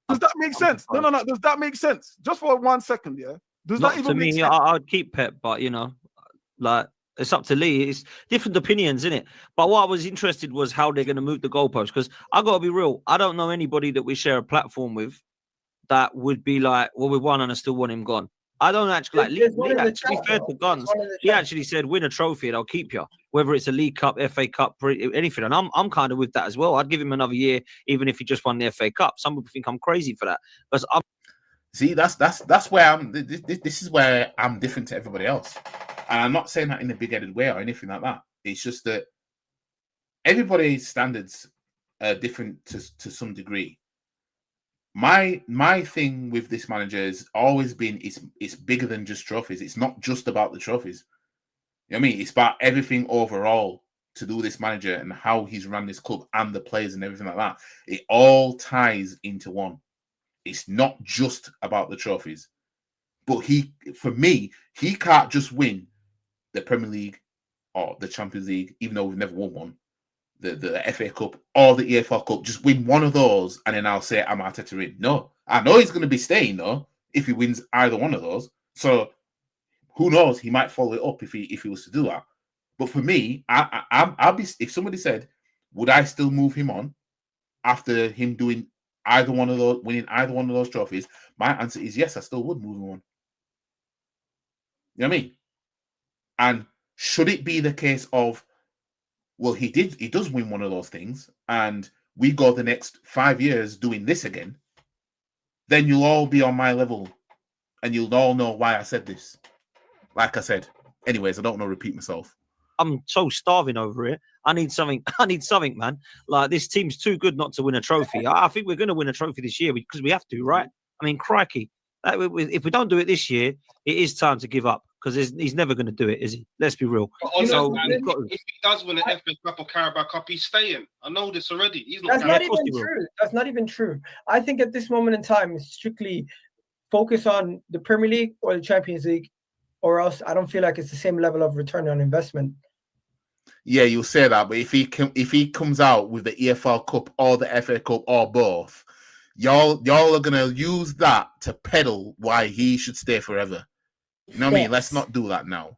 Does that make sense? No. Does that make sense? Just for 1 second, yeah. Does Not that even to make me. sense? I'd keep Pep, but like it's up to Lee. It's different opinions, isn't it? But what I was interested was how they're going to move the goalposts. Because I got to be real, I don't know anybody that we share a platform with that would be like, well, we won and I still want him gone. I don't actually like Lee. To be fair to Guns, he actually said, "Win a trophy and I'll keep you." Whether it's a League Cup, FA Cup, anything, and I'm kind of with that as well. I'd give him another year, even if he just won the FA Cup. Some people think I'm crazy for that, but See, that's where I'm. This is where I'm different to everybody else, and I'm not saying that in a big-headed way or anything like that. It's just that everybody's standards are different to some degree. My thing with this manager has always been it's bigger than just trophies. It's not just about the trophies. You know what I mean? It's about everything overall to do with this manager and how he's run this club and the players and everything like that. It all ties into one. It's not just about the trophies. But for me, he can't just win the Premier League or the Champions League, even though we've never won one, the FA Cup or the EFL Cup. Just win one of those, and then I'll say I'm Arteta in. No, I know he's going to be staying though if he wins either one of those. So who knows? He might follow it up if he was to do that. But for me, I'll be. If somebody said, would I still move him on after him doing winning either one of those trophies? My answer is yes. I still would move him on. You know what I mean? And should it be the case of, well, he does win one of those things, and we go the next 5 years doing this again, then you'll all be on my level, and you'll all know why I said this. Like I said. Anyways, I don't want to repeat myself. I'm so starving over it. I need something, man. Like, this team's too good not to win a trophy. I think we're going to win a trophy this year because we have to, right? I mean, crikey. If we don't do it this year, it is time to give up because he's never going to do it, is he? Let's be real. But honest, So man, we've got if he does win the FA Cup or Carabao Cup, he's staying. I know this already. He's not. That's not going. even true. That's not even true. I think at this moment in time, it's strictly focus on the Premier League or the Champions League, or else I don't feel like it's the same level of return on investment. Yeah, you'll say that, but if he comes out with the EFL Cup or the FA Cup or both, y'all are gonna use that to peddle why he should stay forever. You know what I mean? Let's not do that now.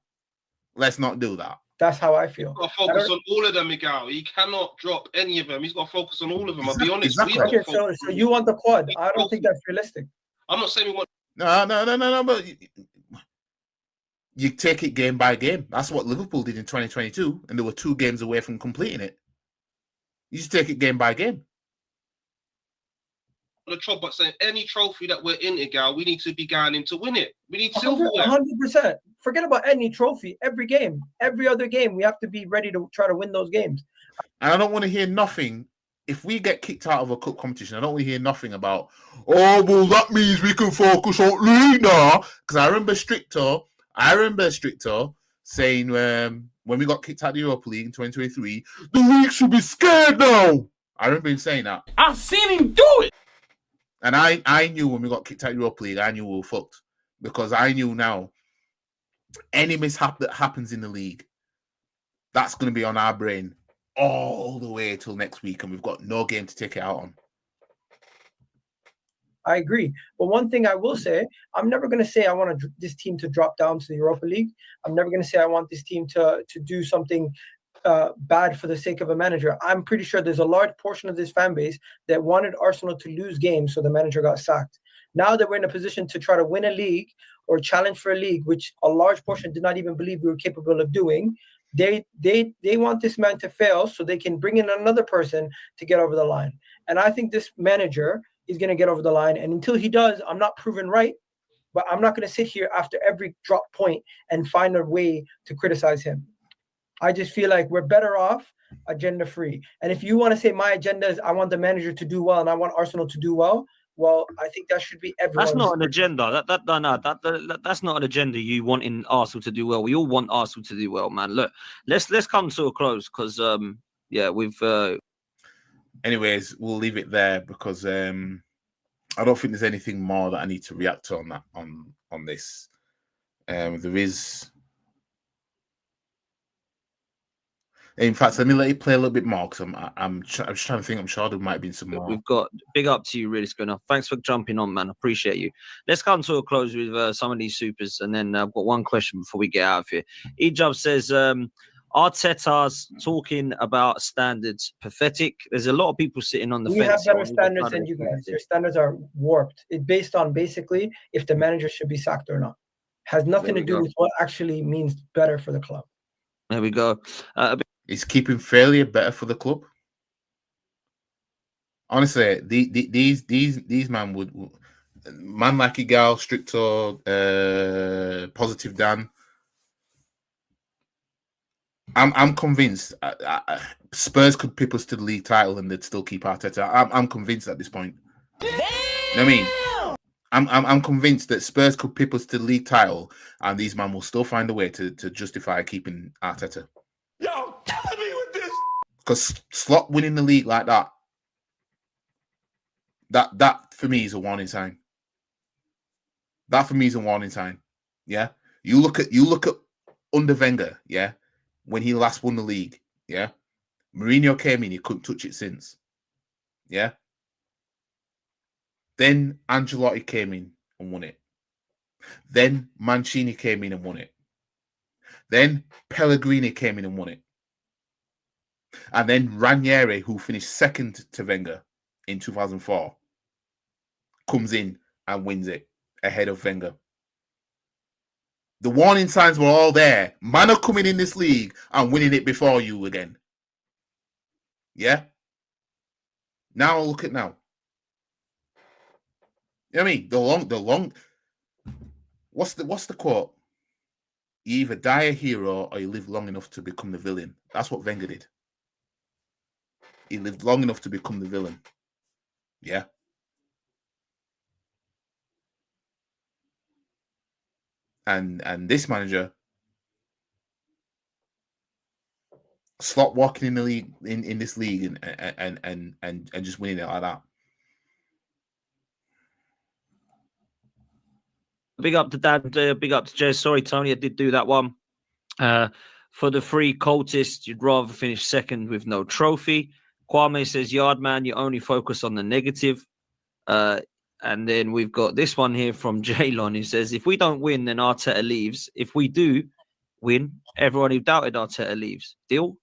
Let's not do that. That's how I feel. He's got to focus on all of them, Egal. He cannot drop any of them. He's got to focus on all of them. I'll be honest. Okay, so you want the quad? I don't think that's realistic. I'm not saying we want. No, but you take it game by game. That's what Liverpool did in 2022, and they were 2 games away from completing it. You just take it game by game. The trouble, but saying any trophy that we're in, Egal, we need to be going in to win it. We need silverware. 100%. Forget about any trophy. Every game, every other game, we have to be ready to try to win those games. And I don't want to hear nothing. If we get kicked out of a cup competition, I don't want to hear nothing about, oh, well, that means we can focus on league now. Because I remember Stricto saying when we got kicked out of the Europa League in 2023, the league should be scared now. I remember him saying that. I've seen him do it. And I knew when we got kicked out of the Europa League, I knew we were fucked. Because I knew now, any mishap that happens in the league, that's going to be on our brain all the way till next week, and we've got no game to take it out on. I agree. But one thing I will say, I'm never going to say I want this team to drop down to the Europa League. I'm never going to say I want this team to do something bad for the sake of a manager. I'm pretty sure there's a large portion of this fan base that wanted Arsenal to lose games, so the manager got sacked. Now that we're in a position to try to win a league or challenge for a league, which a large portion did not even believe we were capable of doing, they want this man to fail so they can bring in another person to get over the line. And I think this manager is going to get over the line. And until he does, I'm not proven right, but I'm not going to sit here after every drop point and find a way to criticize him. I just feel like we're better off agenda free. And if you want to say my agenda is I want the manager to do well and I want Arsenal to do well, well, I think that should be everyone's. That's not an agenda. That's not an agenda. You wanting Arsenal to do well. We all want Arsenal to do well, man. Look, let's come to a close because we've. Anyways, we'll leave it there because I don't think there's anything more that I need to react to on that on this. There is. In fact, let me let you play a little bit more because I'm just trying to think. I'm sure there might have been some more. We've got big up to you, really, Spinner. Thanks for jumping on, man. Appreciate you. Let's come to a close with some of these supers, and then I've got one question before we get out of here. Ejab says, Arteta's talking about standards pathetic. There's a lot of people sitting on the fence. We have better standards than you guys. Your standards are warped. It's based on basically if the manager should be sacked or not. Has nothing to do with what actually means better for the club. There we go. Is keeping failure better for the club? Honestly, these man like Egal, Stricto, Positive Dan. I'm convinced Spurs could pip us to the league title and they'd still keep Arteta. I'm convinced at this point. You know what I mean? I'm convinced that Spurs could pip us to the league title and these men will still find a way to justify keeping Arteta. Yo, killing me with this. Because Slot winning the league like that for me is a warning sign. That for me is a warning sign. Yeah. You look at under Wenger, yeah, when he last won the league, yeah. Mourinho came in, he couldn't touch it since. Yeah. Then Ancelotti came in and won it. Then Mancini came in and won it. Then Pellegrini came in and won it. And then Ranieri, who finished second to Wenger in 2004, comes in and wins it ahead of Wenger. The warning signs were all there. Man are coming in this league and winning it before you again. Yeah? Now look at now. You know what I mean? The long. What's the quote? You either die a hero or you live long enough to become the villain. That's what Wenger did. He lived long enough to become the villain. Yeah. and this manager stop walking in the league in this league and just winning it like that. Big up to Dad, big up to Jez. Sorry, Tony, I did do that one. For the three cultists, you'd rather finish second with no trophy. Kwame says, Yardman, you only focus on the negative. And then we've got this one here from Jaylon, who says, if we don't win, then Arteta leaves. If we do win, everyone who doubted Arteta leaves. Deal?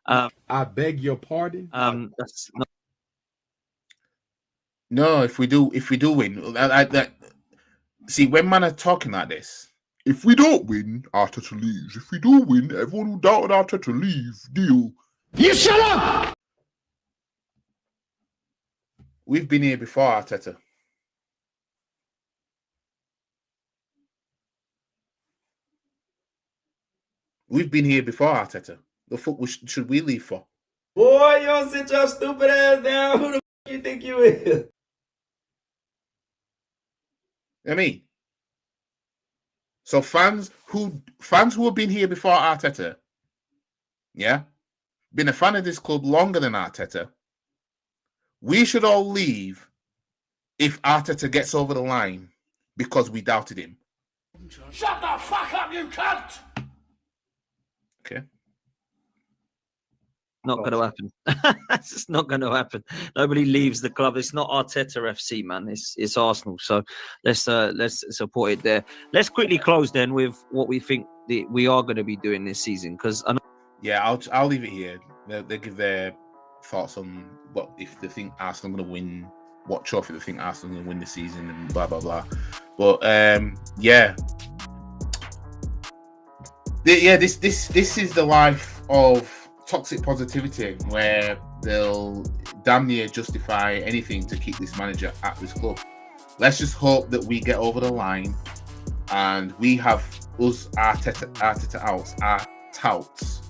I beg your pardon. That's not... No, if we do win, see, when man are talking like this, if we don't win, Arteta leaves. If we do win, everyone who doubted Arteta leaves. Deal. You shut up! We've been here before, Arteta. We've been here before, Arteta. The fuck should we leave for? Boy, you don't sit your stupid ass down. Who the fuck you think you is? I mean, so fans who have been here before Arteta, yeah, been a fan of this club longer than Arteta, we should all leave if Arteta gets over the line because we doubted him. Shut the fuck up, you cunt! Okay. Not going to happen. It's just not going to happen. Nobody leaves the club. It's not Arteta FC, man. It's Arsenal. So let's support it there. Let's quickly close then with what we think we are going to be doing this season. Because I'll leave it here. They give their thoughts on what if they think Arsenal going to win, what trophy they think Arsenal going to win this season, and blah blah blah. But this is the life of toxic positivity, where they'll damn near justify anything to keep this manager at this club. Let's just hope that we get over the line and we have Arteta outs, our touts.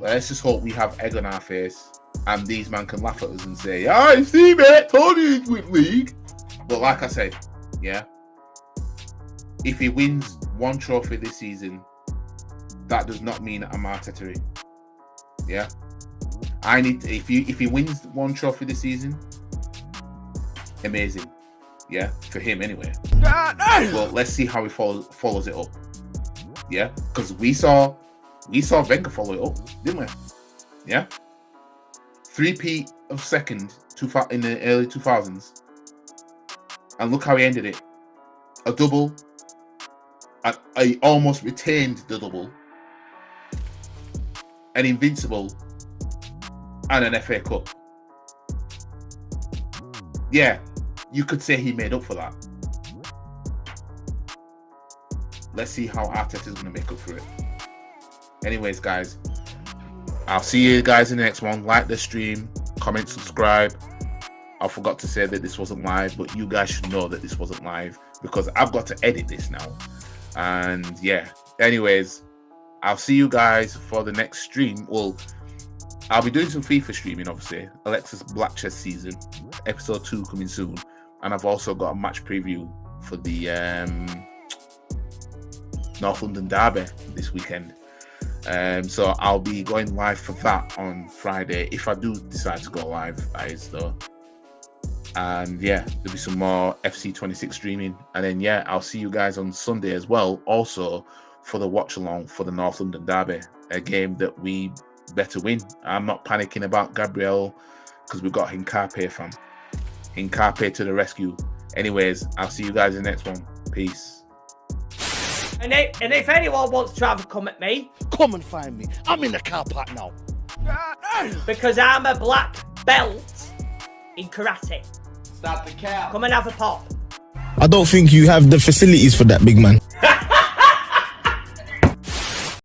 Let's just hope we have egg on our face and these men can laugh at us and say, I see, mate, told you he'd win league. But like I said, yeah, if he wins one trophy this season, that does not mean I'm Arteta. Yeah, I need to, if he wins one trophy this season, amazing. Yeah, for him anyway. Well, let's see how he follows it up. Yeah, because we saw Wenger follow it up, didn't we? Yeah, 3P of second in the early 2000s, and look how he ended it. A double. I almost retained the double. An Invincible, and an FA Cup. Yeah, you could say he made up for that. Let's see how Arteta's going to make up for it. Anyways, guys, I'll see you guys in the next one. Like the stream, comment, subscribe. I forgot to say that this wasn't live, but you guys should know that this wasn't live because I've got to edit this now. And yeah, anyways, I'll see you guys for the next stream. Well, I'll be doing some FIFA streaming, obviously. Alexis Black Chess season, episode 2 coming soon. And I've also got a match preview for the North London Derby this weekend. So I'll be going live for that on Friday, if I do decide to go live, that is though. And yeah, there'll be some more FC26 streaming. And then yeah, I'll see you guys on Sunday as well, also for the watch along for the North London Derby, a game that we better win. I'm not panicking about Gabriel because we've got Hincape, fam. Hincape to the rescue. Anyways, I'll see you guys in the next one. Peace. And if anyone wants to have a come at me, come and find me. I'm in the car park now. Because I'm a black belt in karate. Stop the cap. Come and have a pop. I don't think you have the facilities for that, big man.